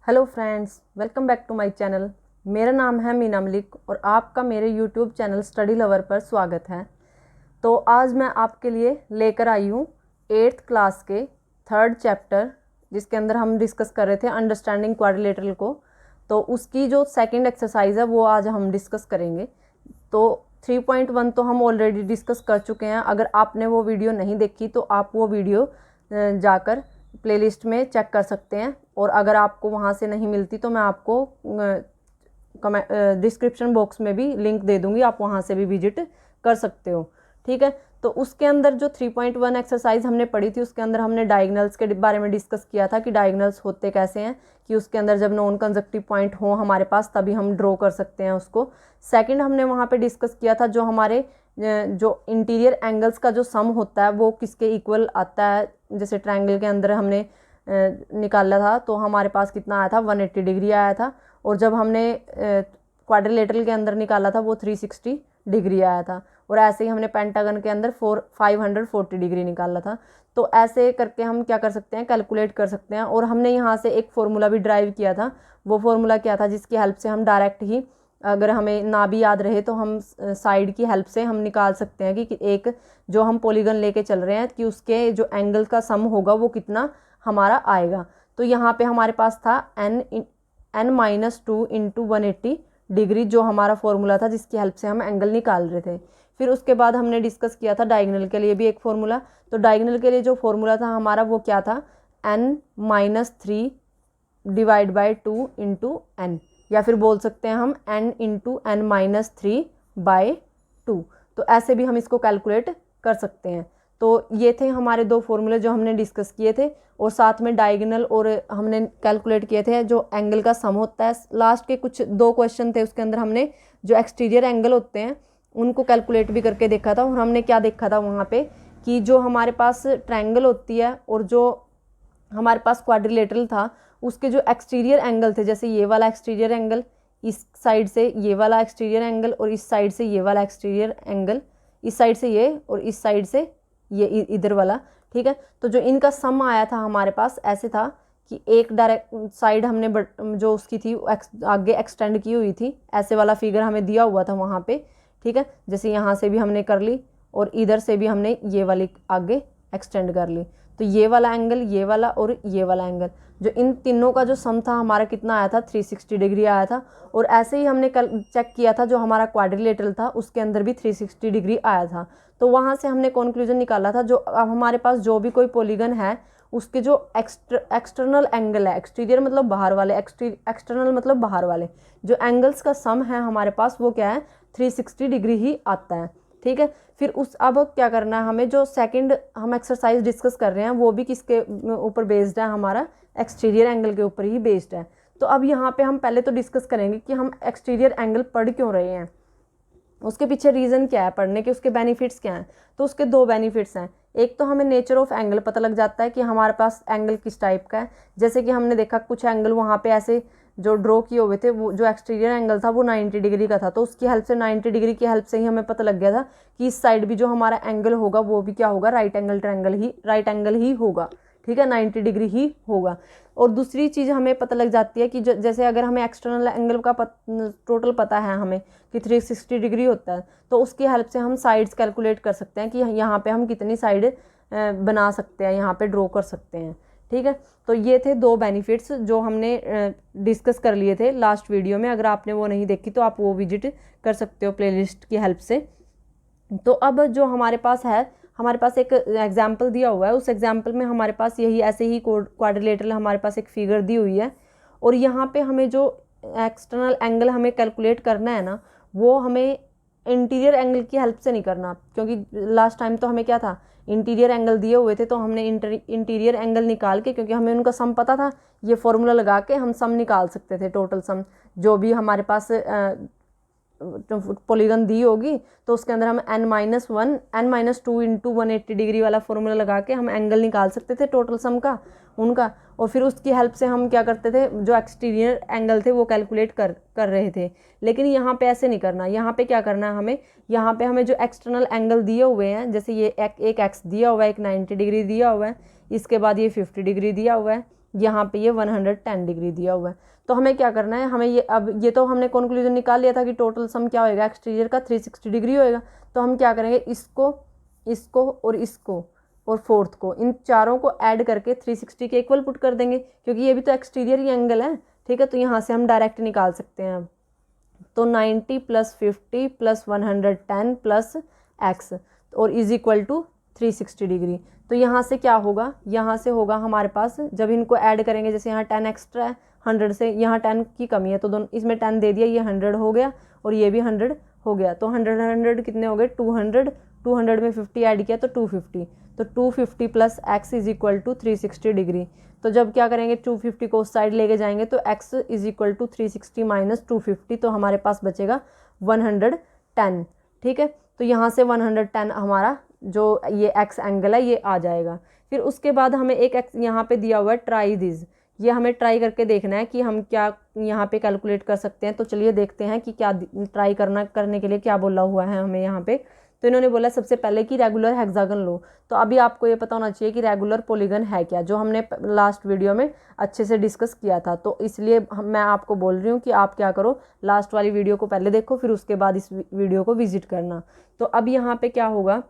Hello friends, welcome back to my channel. मेरा नाम है मीना मलिक और आपका मेरे यूट्यूब चैनल स्टडी लवर पर स्वागत है। तो आज मैं आपके लिए लेकर आई हूँ 8th क्लास के 3rd चैप्टर, जिसके अंदर हम डिस्कस कर रहे थे अंडरस्टैंडिंग क्वाड्रिलेटरल को। तो उसकी जो सेकंड एक्सरसाइज है वो आज हम डिस्कस करेंगे। तो 3.1 तो हम ऑलरेडी डिस्कस कर चुके हैं। अगर आपने वो वीडियो नहीं देखी तो आप वो वीडियो जाकर प्लेलिस्ट में चेक कर सकते हैं, और अगर आपको वहाँ से नहीं मिलती तो मैं आपको डिस्क्रिप्शन बॉक्स में भी लिंक दे दूँगी, आप वहाँ से भी विजिट कर सकते हो। ठीक है, तो उसके अंदर जो 3.1 एक्सरसाइज हमने पढ़ी थी उसके अंदर हमने डायगनल्स के बारे में डिस्कस किया था कि डायगनल्स होते कैसे हैं, कि उसके अंदर जब नॉन कंजक्टिव पॉइंट हो हमारे पास तभी हम ड्रॉ कर सकते हैं उसको। सेकंड हमने वहाँ पे डिस्कस किया था जो हमारे जो इंटीरियर एंगल्स का जो सम होता है वो किसके इक्वल आता है। जैसे ट्रायंगल के अंदर हमने निकाला था तो हमारे पास कितना आया था, 180 डिग्री आया था, और जब हमने क्वाड्रिलेटरल के अंदर निकाला था वो 360 डिग्री आया था, और ऐसे ही हमने पेंटागन के अंदर 540 डिग्री निकाला था। तो ऐसे करके हम क्या कर सकते हैं, कैलकुलेट कर सकते हैं। और हमने यहाँ से एक फॉर्मूला भी ड्राइव किया था। वो फॉर्मूला क्या था, जिसकी हेल्प से हम डायरेक्ट ही, अगर हमें ना भी याद रहे तो हम साइड की हेल्प से हम निकाल सकते हैं कि एक जो हम पॉलीगन लेके चल रहे हैं कि उसके जो एंगल का सम होगा वो कितना हमारा आएगा। तो यहाँ पे हमारे पास था n-2 इंटू 180 डिग्री, जो हमारा फॉर्मूला था जिसकी हेल्प से हम एंगल निकाल रहे थे। फिर उसके बाद हमने डिस्कस किया था डायगोनल के लिए भी एक फॉर्मूला। तो डायगोनल के लिए जो फॉर्मूला था हमारा वो क्या था, n-3 divide by 2 into n, या फिर बोल सकते हैं हम n इंटू n-3 बाई 2। तो ऐसे भी हम इसको कैलकुलेट कर सकते हैं। तो ये थे हमारे दो फॉर्मूले जो हमने डिस्कस किए थे, और साथ में डायगोनल और हमने कैलकुलेट किए थे जो एंगल का सम होता है। लास्ट के कुछ दो क्वेश्चन थे उसके अंदर हमने जो एक्सटीरियर एंगल होते हैं उनको कैलकुलेट भी करके देखा था। और हमने क्या देखा था वहाँ पे कि जो हमारे पास ट्रायंगल होती है और जो हमारे पास क्वाड्रिलेटरल था उसके जो एक्सटीरियर एंगल थे, जैसे ये वाला एक्सटीरियर एंगल, इस साइड से ये वाला एक्सटीरियर एंगल, और इस साइड से ये वाला एक्सटीरियर एंगल, इस साइड से ये और इस साइड से ये इधर वाला। ठीक है, तो जो इनका सम आया था हमारे पास ऐसे था कि एक डायरेक्ट साइड हमने जो उसकी थी आगे एक्सटेंड की हुई थी, ऐसे वाला फिगर हमें दिया हुआ था वहाँ पे। ठीक है, जैसे यहाँ से भी हमने कर ली और इधर से भी हमने ये वाली आगे एक्सटेंड कर ली। तो ये वाला एंगल, ये वाला और ये वाला एंगल, जो इन तीनों का जो सम था हमारा कितना आया था, 360 डिग्री आया था। और ऐसे ही हमने कल चेक किया था जो हमारा क्वाड्रिलेटरल था उसके अंदर भी 360 डिग्री आया था। तो वहाँ से हमने कंक्लूजन निकाला था जो अब हमारे पास जो भी कोई पॉलीगन है उसके जो एक्सटर्नल एंगल है, एक्सटीरियर मतलब बाहर वाले, एक्सटर्नल मतलब बाहर वाले, जो एंगल्स का सम है हमारे पास वो क्या है, 360 डिग्री ही आता है। ठीक है, फिर उस अब क्या करना है हमें, जो सेकंड हम एक्सरसाइज डिस्कस कर रहे हैं वो भी किसके ऊपर बेस्ड है, हमारा एक्सटीरियर एंगल के ऊपर ही बेस्ड है। तो अब यहाँ पे हम पहले तो डिस्कस करेंगे कि हम एक्सटीरियर एंगल पढ़ क्यों रहे हैं, उसके पीछे रीज़न क्या है पढ़ने के, उसके बेनिफिट्स क्या हैं। तो उसके दो बेनिफिट्स हैं। एक तो हमें नेचर ऑफ एंगल पता लग जाता है कि हमारे पास एंगल किस टाइप का है। जैसे कि हमने देखा कुछ एंगल वहाँ पे ऐसे जो ड्रॉ किए हुए थे, वो जो एक्सटीरियर एंगल था वो 90 डिग्री का था, तो उसकी हेल्प से 90 डिग्री की हेल्प से ही हमें पता लग गया था कि इस साइड भी जो हमारा एंगल होगा वो भी क्या होगा, राइट एंगल ही होगा। ठीक है, 90 डिग्री ही होगा। और दूसरी चीज़ हमें पता लग जाती है कि जैसे अगर हमें एक्सटर्नल एंगल का टोटल पता है हमें कि 360 डिग्री होता है, तो उसकी हेल्प से हम साइड्स कैलकुलेट कर सकते हैं कि यहाँ पे हम कितनी साइड बना सकते हैं, यहाँ पे ड्रॉ कर सकते हैं। ठीक है, तो ये थे दो बेनिफिट्स जो हमने डिस्कस कर लिए थे लास्ट वीडियो में। अगर आपने वो नहीं देखी तो आप वो विजिट कर सकते हो प्लेलिस्ट की हेल्प से। तो अब जो हमारे पास है, हमारे पास एक एग्जाम्पल दिया हुआ है, उस एग्जाम्पल में हमारे पास यही ऐसे ही क्वाड्रिलेटरल हमारे पास एक फिगर दी हुई है, और यहाँ पे हमें जो एक्सटर्नल एंगल हमें कैलकुलेट करना है ना, वो हमें इंटीरियर एंगल की हेल्प से नहीं करना, क्योंकि लास्ट टाइम तो हमें क्या था, इंटीरियर एंगल दिए हुए थे तो हमने इंटीरियर एंगल निकाल के, क्योंकि हमें उनका सम पता था, ये फॉर्मूला लगा के हम सम निकाल सकते थे, टोटल सम जो भी हमारे पास पॉलीगन दी होगी तो उसके अंदर हम n-2 इंटू 180 डिग्री वाला फॉर्मूला लगा के हम एंगल निकाल सकते थे टोटल सम का उनका। और फिर उसकी हेल्प से हम क्या करते थे, जो एक्सटीरियर एंगल थे वो कैलकुलेट कर रहे थे। लेकिन यहाँ पे ऐसे नहीं करना। यहाँ पे क्या करना है हमें, यहाँ पे हमें जो एक्सटर्नल एंगल दिए हुए हैं, जैसे ये एक एक्स दिया हुआ है, एक 90 डिग्री दिया हुआ है, इसके बाद ये 50 डिग्री दिया हुआ है, यहाँ पे ये 110 डिग्री दिया हुआ है। तो हमें क्या करना है, हमें ये अब ये तो हमने कंक्लूजन निकाल लिया था कि टोटल सम क्या होएगा एक्सटीरियर का 360 डिग्री होएगा। तो हम क्या करेंगे, इसको और फोर्थ को, इन चारों को ऐड करके 360 के इक्वल पुट कर देंगे, क्योंकि ये भी तो एक्सटीरियर ही एंगल है। ठीक है, तो यहाँ से हम डायरेक्ट निकाल सकते हैं अब। तो 90 + 50 + 110 + x और इज इक्वल टू 360 डिग्री। तो यहाँ से क्या होगा, यहाँ से होगा हमारे पास, जब इनको ऐड करेंगे, जैसे यहाँ 10 एक्स्ट्रा है 100 से, यहाँ 10 की कमी है तो दोनों इसमें 10 दे दिया, ये 100 हो गया और ये भी 100 हो गया। तो 100 कितने हो गए, 200, 200 में 50 ऐड किया तो 250, तो 250 + x is equal to 360 degree. तो जब क्या करेंगे, 250 को उस साइड लेके जाएंगे तो x is equal to 360 minus 250, तो हमारे पास बचेगा 110। ठीक है, तो यहाँ से 110 हमारा जो ये x एंगल है ये आ जाएगा। फिर उसके बाद हमें एक x यहाँ पे दिया हुआ है ट्राई दिस, ये हमें ट्राई करके देखना है कि हम क्या यहाँ पे कैलकुलेट कर सकते हैं। तो चलिए देखते हैं कि क्या ट्राई करने के लिए क्या बोला हुआ है हमें यहाँ पे। तो इन्होंने बोला सबसे पहले कि रेगुलर हेक्सागन लो। तो अभी आपको ये पता होना चाहिए कि रेगुलर पॉलीगन है क्या, जो हमने लास्ट वीडियो में अच्छे से डिस्कस किया था। तो इसलिए मैं आपको बोल रही हूँ कि आप क्या करो, लास्ट वाली वीडियो को पहले देखो, फिर उसके बाद इस वीडियो को विजिट करना। तो अब यहाँ पे क्या होगा,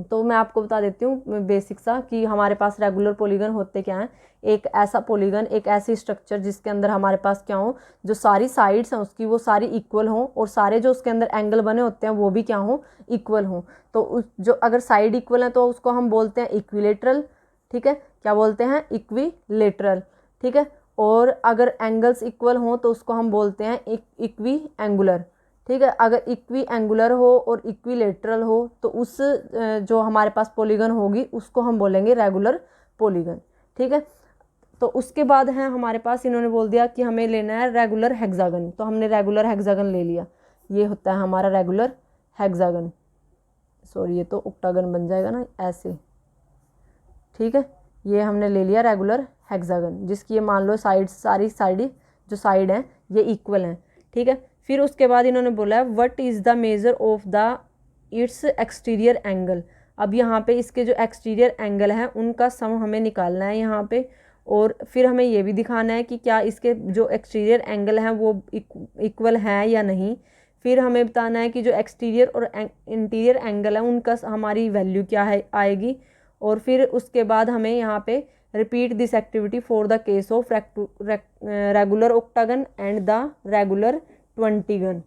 तो मैं आपको बता देती हूँ बेसिक सा कि हमारे पास रेगुलर पॉलीगन होते क्या हैं। एक ऐसा पॉलीगन, एक ऐसी स्ट्रक्चर जिसके अंदर हमारे पास क्या हो, जो सारी साइड्स हैं उसकी वो सारी इक्वल हों, और सारे जो उसके अंदर एंगल बने होते हैं वो भी क्या हों, इक्वल हों। तो जो अगर साइड इक्वल है तो उसको हम बोलते हैं इक्विलेटरल। ठीक है, क्या बोलते हैं, इक्विलेटरल। ठीक है, और अगर एंगल्स इक्वल हों तो उसको हम बोलते हैं इक्वी एंगुलर। ठीक है, अगर इक्वी एंगुलर हो और इक्विलेटरल हो तो उस जो हमारे पास पॉलीगन होगी उसको हम बोलेंगे रेगुलर पॉलीगन। ठीक है, तो उसके बाद है हमारे पास, इन्होंने बोल दिया कि हमें लेना है रेगुलर हेक्सागन। तो हमने रेगुलर हेक्सागन ले लिया, ये होता है हमारा रेगुलर हेक्सागन। सॉरी, ये तो ऑक्टागन बन जाएगा ना ऐसे। ठीक है, ये हमने ले लिया रेगुलर हेक्सागन, जिसकी ये मान लो सारी साइड जो साइड हैं ये इक्वल हैं। ठीक है, फिर उसके बाद इन्होंने बोला है what is the measure of the it's exterior angle. अब यहाँ पे इसके जो एक्सटीरियर एंगल हैं उनका सम हमें निकालना है यहाँ पे, और फिर हमें ये भी दिखाना है कि क्या इसके जो एक्सटीरियर एंगल हैं वो इक्वल हैं या नहीं। फिर हमें बताना है कि जो एक्सटीरियर और इंटीरियर एंगल है उनका हमारी वैल्यू क्या है आएगी। और फिर उसके बाद हमें यहाँ पे repeat this activity for the case of regular octagon and the regular 20 gun,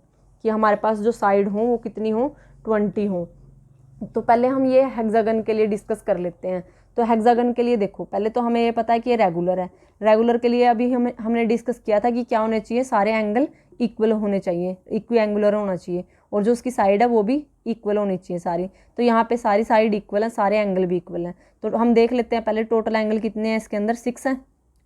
कि हमारे पास जो साइड हो वो कितनी हो, 20 हो। तो पहले हम ये हेक्सागन के लिए डिस्कस कर लेते हैं। तो हेक्सागन के लिए देखो, पहले तो हमें ये पता है कि ये रेगुलर है। रेगुलर के लिए अभी हमने डिस्कस किया था कि क्या होने चाहिए, सारे एंगल इक्वल होने चाहिए, इक्वी एंगुलर होना चाहिए, और जो उसकी साइड है वो भी इक्वल होनी चाहिए सारी। तो यहाँ पे सारी साइड इक्वल है, सारे एंगल भी इक्वल हैं। तो हम देख लेते हैं पहले टोटल एंगल कितने हैं इसके अंदर, 6 हैं।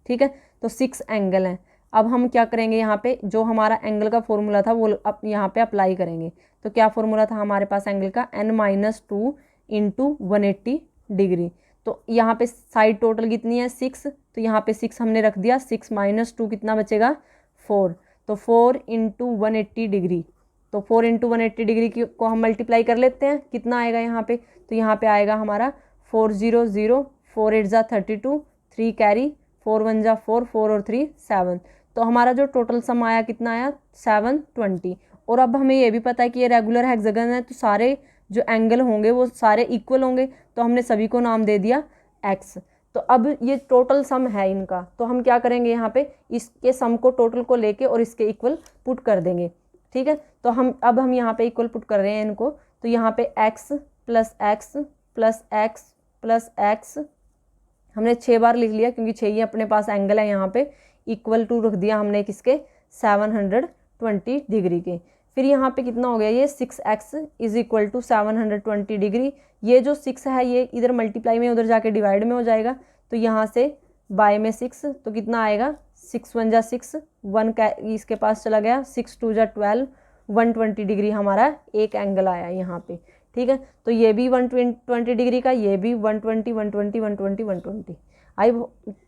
ठीक है, तो 6 एंगल हैं। अब हम क्या करेंगे, यहाँ पे जो हमारा एंगल का फॉर्मूला था वो यहाँ पे अप्लाई करेंगे। तो क्या फॉर्मूला था हमारे पास एंगल का, n-2 × 180 डिग्री। तो यहाँ पे साइड टोटल कितनी है, 6, तो यहाँ पे 6 हमने रख दिया, 6 - 2 कितना बचेगा, 4। तो 4 × 180 डिग्री, तो 4 × 180 डिग्री को हम मल्टीप्लाई कर लेते हैं, कितना आएगा यहाँ पे। तो यहाँ पे आएगा हमारा 400, 4 8 जा 32, 3 कैरी, 4 1 जा 4, 4 और 3 7। तो हमारा जो टोटल सम आया कितना आया, 720। और अब हमें ये भी पता है कि ये रेगुलर हेक्सागन है, तो सारे जो एंगल होंगे वो सारे इक्वल होंगे। तो हमने सभी को नाम दे दिया x। तो अब ये टोटल सम है इनका, तो हम क्या करेंगे, यहाँ पे इसके सम को, टोटल को लेके और इसके इक्वल पुट कर देंगे। ठीक है, तो हम यहाँ पे इक्वल पुट कर रहे हैं इनको। तो यहाँ पे x + x + x + x हमने 6 बार लिख लिया, क्योंकि 6 ही अपने पास एंगल है। यहाँ पे इक्वल टू रख दिया हमने किसके, 720 डिग्री के। फिर यहाँ पे कितना हो गया, ये 6x is equal to 720 degree. ये जो 6 है ये इधर मल्टीप्लाई में, उधर जाके डिवाइड में हो जाएगा। तो यहाँ से बाय में 6, तो कितना आएगा, 6 1 जा 6, 1 का इसके पास चला गया, 6 2 जा 12, 120 डिग्री हमारा एक एंगल आया यहाँ पे। ठीक है, तो ये भी 120 डिग्री का, ये भी 120 120 120 120 आई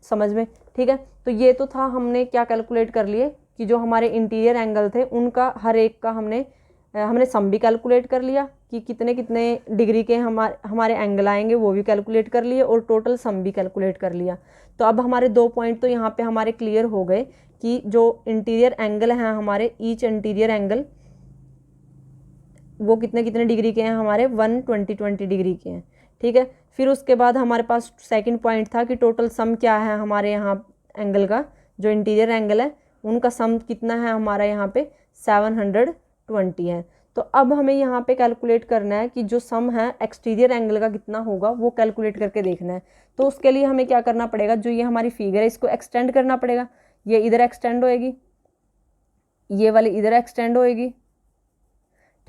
समझ में। ठीक है, तो ये तो था, हमने क्या कैलकुलेट कर लिए कि जो हमारे इंटीरियर एंगल थे उनका हर एक का हमने सम भी कैलकुलेट कर लिया। कि कितने कितने डिग्री के हमारे एंगल आएंगे वो भी कैलकुलेट कर लिए और टोटल सम भी कैलकुलेट कर लिया। तो अब हमारे 2 पॉइंट तो यहाँ पे हमारे क्लियर हो गए कि जो इंटीरियर एंगल हैं हमारे, ईच इंटीरियर एंगल वो कितने कितने डिग्री के हैं हमारे, 120 डिग्री के हैं। ठीक है, फिर उसके बाद हमारे पास सेकंड पॉइंट था कि टोटल सम क्या है हमारे यहाँ एंगल का, जो इंटीरियर एंगल है उनका सम कितना है हमारा यहाँ पे 720 है। तो अब हमें यहाँ पे कैलकुलेट करना है कि जो सम है एक्सटीरियर एंगल का कितना होगा वो कैलकुलेट करके देखना है। तो उसके लिए हमें क्या करना पड़ेगा, जो ये हमारी फिगर है इसको एक्सटेंड करना पड़ेगा। ये इधर एक्सटेंड होएगी, ये वाली इधर एक्सटेंड होएगी।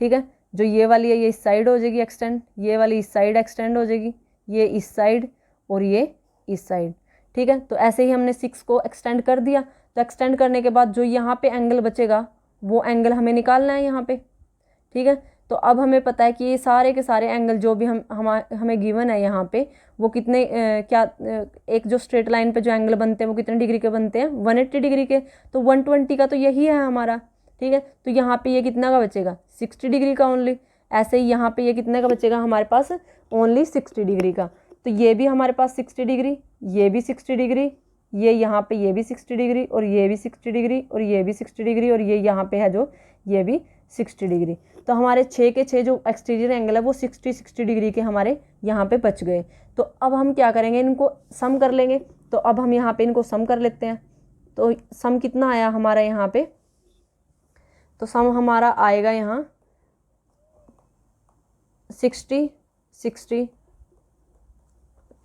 ठीक है, जो ये वाली है ये इस साइड हो जाएगी एक्सटेंड, ये वाली इस साइड एक्सटेंड हो जाएगी, ये इस साइड और ये इस साइड। ठीक है, तो ऐसे ही हमने 6 को एक्सटेंड कर दिया। तो एक्सटेंड करने के बाद जो यहाँ पे एंगल बचेगा वो एंगल हमें निकालना है यहाँ पे। ठीक है, तो अब हमें पता है कि ये सारे के सारे एंगल जो भी हमें गिवन है यहाँ पे वो कितने एक जो स्ट्रेट लाइन पे जो एंगल बनते हैं वो कितने डिग्री के बनते हैं, 180 डिग्री के। तो 120 का तो यही है हमारा। ठीक है, तो यहाँ पे ये कितना का बचेगा, 60 डिग्री का ओनली। ऐसे ही यहाँ पे ये कितने का बचेगा हमारे पास, ओनली 60 डिग्री का। तो ये भी हमारे पास 60 डिग्री, ये भी 60 डिग्री, ये यहाँ पे ये भी 60 डिग्री और ये भी 60 डिग्री और ये भी 60 डिग्री और ये यहाँ पे है जो ये भी 60 डिग्री। तो हमारे 6 के 6 जो एक्सटीरियर एंगल है वो 60 डिग्री के हमारे यहाँ पे बच गए। तो अब हम क्या करेंगे, इनको सम कर लेंगे। तो अब हम यहाँ पे इनको सम कर लेते हैं। तो सम कितना आया हमारा यहाँ पे, तो सम हमारा आएगा यहाँ 60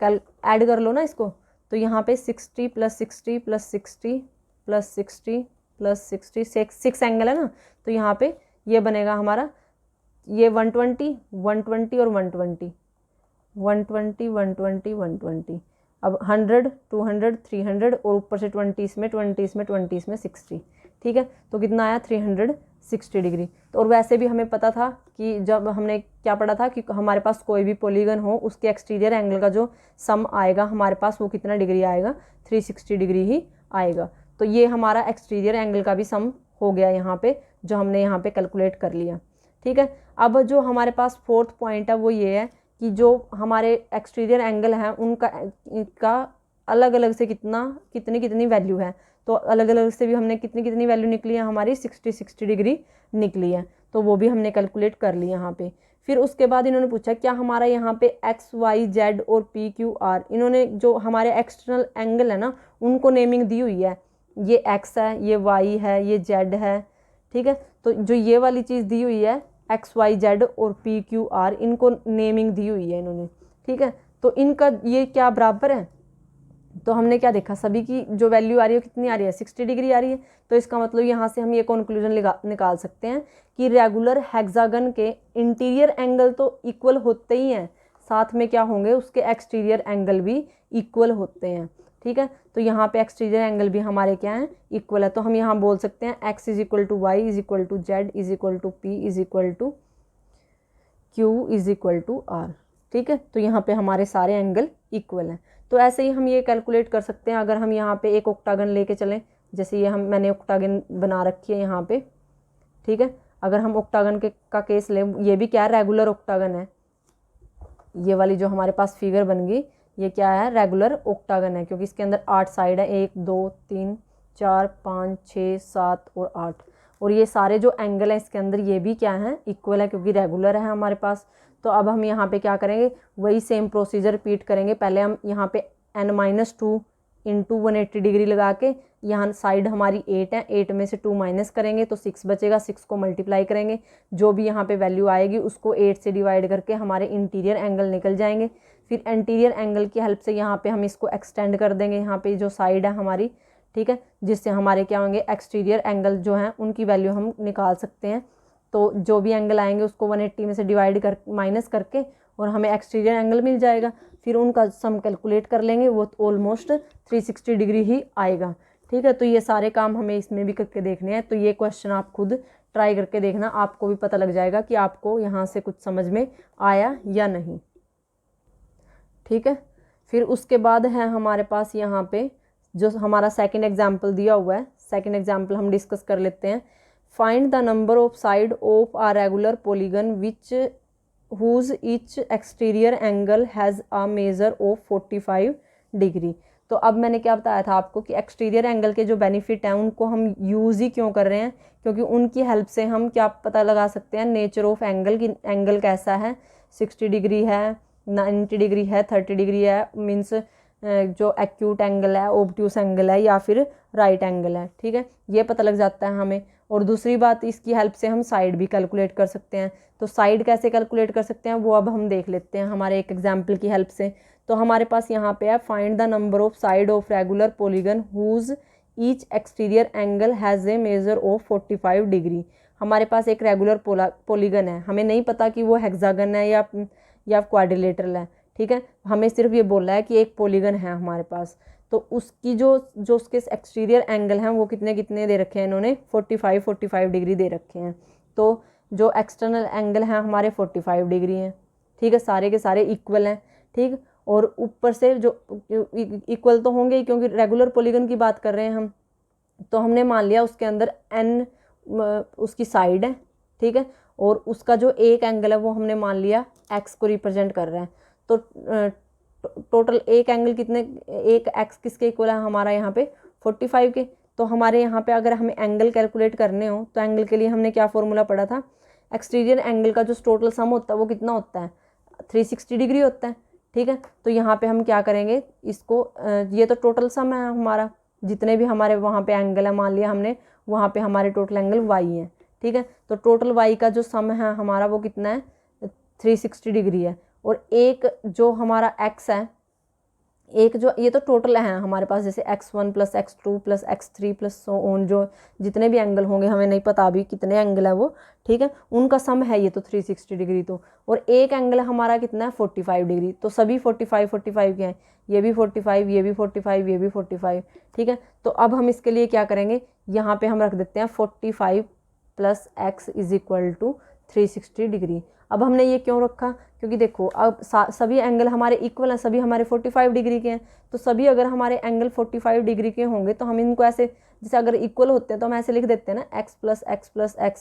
कल ऐड कर लो ना इसको। तो यहाँ पे 60 + 60 + 60 + 60 + 60 6 एंगल है ना। तो यहाँ पे ये बनेगा हमारा ये 120 120 और 120 120 120 120। अब 100 200 300 और ऊपर से 20 इसमें 20 इसमें 20 इसमें 60। ठीक है, तो कितना आया 360 डिग्री। तो और वैसे भी हमें पता था कि जब हमने क्या पढ़ा था कि हमारे पास कोई भी पॉलीगन हो उसके एक्सटीरियर एंगल का जो सम आएगा हमारे पास वो कितना डिग्री आएगा, 360 डिग्री ही आएगा। तो ये हमारा एक्सटीरियर एंगल का भी सम हो गया यहाँ पे, जो हमने यहाँ पे कैलकुलेट कर लिया। ठीक है, अब जो हमारे पास फोर्थ पॉइंट है वो ये है कि जो हमारे एक्सटीरियर एंगल हैं उनका अलग अलग से कितनी वैल्यू है। तो अलग अलग से भी हमने कितनी वैल्यू निकली है हमारी, 60 डिग्री निकली है। तो वो भी हमने कैलकुलेट कर ली यहाँ पे। फिर उसके बाद इन्होंने पूछा क्या हमारा यहाँ पे एक्स वाई जेड और पी क्यू आर, इन्होंने जो हमारे एक्सटर्नल एंगल है ना उनको नेमिंग दी हुई है। ये एक्स है, ये वाई है, ये जेड है। ठीक है, तो जो ये वाली चीज़ दी हुई है एक्स वाई जेड और पी क्यू आर, इनको नेमिंग दी हुई है इन्होंने। ठीक है, तो इनका ये क्या बराबर है। तो हमने क्या देखा, सभी की जो वैल्यू आ रही है कितनी आ रही है, 60 डिग्री आ रही है। तो इसका मतलब यहाँ से हम ये कंक्लूजन निकाल सकते हैं कि रेगुलर हेक्सागन के इंटीरियर एंगल तो इक्वल होते ही हैं, साथ में क्या होंगे उसके एक्सटीरियर एंगल भी इक्वल होते हैं। ठीक है, तो यहाँ पे एक्सटीरियर एंगल भी हमारे क्या हैं, इक्वल है। तो हम यहाँ बोल सकते हैं x = y = z = p q = r। ठीक है, तो यहाँ पे हमारे सारे एंगल इक्वल हैं। तो ऐसे ही हम ये कैलकुलेट कर सकते हैं। अगर हम यहाँ पे एक ऑक्टागन लेके चलें, जैसे ये मैंने ऑक्टागन बना रखी है यहाँ पे। ठीक है, अगर हम ऑक्टागन का केस लें, ये भी क्या रेगुलर ऑक्टागन है। ये वाली जो हमारे पास फिगर बन गई ये क्या है, रेगुलर ऑक्टागन है, क्योंकि इसके अंदर 8 साइड है, 1 2 3 4 5 6 7 और 8। और ये सारे जो एंगल हैं इसके अंदर ये भी क्या है, इक्वल है, क्योंकि रेगुलर है हमारे पास। तो अब हम यहाँ पे क्या करेंगे, वही सेम प्रोसीजर रिपीट करेंगे। पहले हम यहाँ पे n-2 × 180 डिग्री लगा के, यहाँ साइड हमारी 8 है, 8 में से 2 माइनस करेंगे तो 6 बचेगा, 6 को मल्टीप्लाई करेंगे, जो भी यहाँ पे वैल्यू आएगी उसको 8 से डिवाइड करके हमारे इंटीरियर एंगल निकल जाएंगे। फिर इंटीरियर एंगल की हेल्प से यहाँ पे हम इसको एक्सटेंड कर देंगे, यहाँ पे जो साइड है हमारी। ठीक है, जिससे हमारे क्या होंगे, एक्सटीरियर एंगल जो हैं उनकी वैल्यू हम निकाल सकते हैं। तो जो भी एंगल आएंगे उसको 180 में से डिवाइड कर माइनस करके और हमें एक्सटीरियर एंगल मिल जाएगा। फिर उनका सम कैलकुलेट कर लेंगे, वो ऑलमोस्ट 360 डिग्री ही आएगा। ठीक है, तो ये सारे काम हमें इसमें भी करके देखने हैं। तो ये क्वेश्चन आप खुद ट्राई करके देखना, आपको भी पता लग जाएगा कि आपको यहाँ से कुछ समझ में आया या नहीं। ठीक है, फिर उसके बाद है हमारे पास यहाँ पे जो हमारा सेकंड एग्जाम्पल दिया हुआ है। सेकंड एग्जाम्पल हम डिस्कस कर लेते हैं। Find the number of side of a regular polygon which whose each exterior angle has a measure of 45 degree. तो अब मैंने क्या बताया था आपको कि एक्सटीरियर एंगल के जो बेनिफिट हैं उनको हम यूज़ ही क्यों कर रहे हैं, क्योंकि उनकी हेल्प से हम क्या पता लगा सकते हैं, नेचर ऑफ एंगल की एंगल कैसा है, 60 डिग्री है, 90 डिग्री है, 30 डिग्री है, मीन्स जो एक्यूट एंगल है, ओब्ट्यूस एंगल है या फिर राइट एंगल है। ठीक है, ये पता लग जाता है हमें। और दूसरी बात, इसकी हेल्प से हम साइड भी कैलकुलेट कर सकते हैं। तो साइड कैसे कैलकुलेट कर सकते हैं वो अब हम देख लेते हैं हमारे एक एग्जाम्पल की हेल्प से। तो हमारे पास यहाँ पे है, find the number of side of regular polygon whose each exterior angle has a measure of 45 degree. हमारे पास एक रेगुलर पॉलीगन है, हमें नहीं पता कि वो हेक्सागन है या क्वाड्रिलेटरल है। ठीक है, हमें सिर्फ ये बोला है कि एक पॉलीगन है हमारे पास, तो उसकी जो उसके एक्सटीरियर एंगल हैं वो कितने कितने दे रखे हैं इन्होंने, 45 डिग्री दे रखे हैं। तो जो एक्सटर्नल एंगल हैं हमारे 45 डिग्री हैं। ठीक है, सारे के सारे इक्वल हैं। ठीक, और ऊपर से जो इक्वल तो होंगे ही, क्योंकि रेगुलर पॉलीगन की बात कर रहे हैं हम। तो हमने मान लिया उसके अंदर n उसकी साइड है। ठीक है, और उसका जो एक एंगल है वो हमने मान लिया x को रिप्रेजेंट कर रहा है। तो टोटल एक एंगल कितने, एक x किसके इक्वल है हमारा यहाँ पे 45 के। तो हमारे यहाँ पे अगर हमें एंगल कैलकुलेट करने हो तो एंगल के लिए हमने क्या फॉर्मूला पढ़ा था, एक्सटीरियर एंगल का जो टोटल सम होता है वो कितना होता है, 360 डिग्री होता है। ठीक है, तो यहाँ पे हम क्या करेंगे इसको, ये तो टोटल सम है हमारा, जितने भी हमारे वहाँ पे एंगल है, मान लिया हमने वहाँ पे हमारे टोटल एंगल y है। ठीक है, तो टोटल y का जो सम है हमारा वो कितना है, 360 डिग्री है। और एक जो हमारा x है, एक जो ये तो टोटल है हमारे पास, जैसे x1 plus x2 plus x3 plus so on, जो जितने भी एंगल होंगे हमें नहीं पता अभी कितने एंगल है वो। ठीक है, उनका सम है ये तो 360 डिग्री। तो और एक एंगल हमारा कितना है 45 डिग्री। तो सभी 45 के हैं, ये भी 45, ये भी 45, ये भी 45। ठीक है, तो अब हम इसके लिए क्या करेंगे, यहाँ पे हम रख देते हैं 45 plus x is equal to 360 degree. अब हमने ये क्यों रखा, क्योंकि देखो अब सभी एंगल हमारे इक्वल हैं, सभी हमारे 45 डिग्री के हैं। तो सभी अगर हमारे एंगल 45 डिग्री के होंगे तो हम इनको ऐसे, जैसे अगर इक्वल होते हैं तो हम ऐसे लिख देते हैं ना, x प्लस x,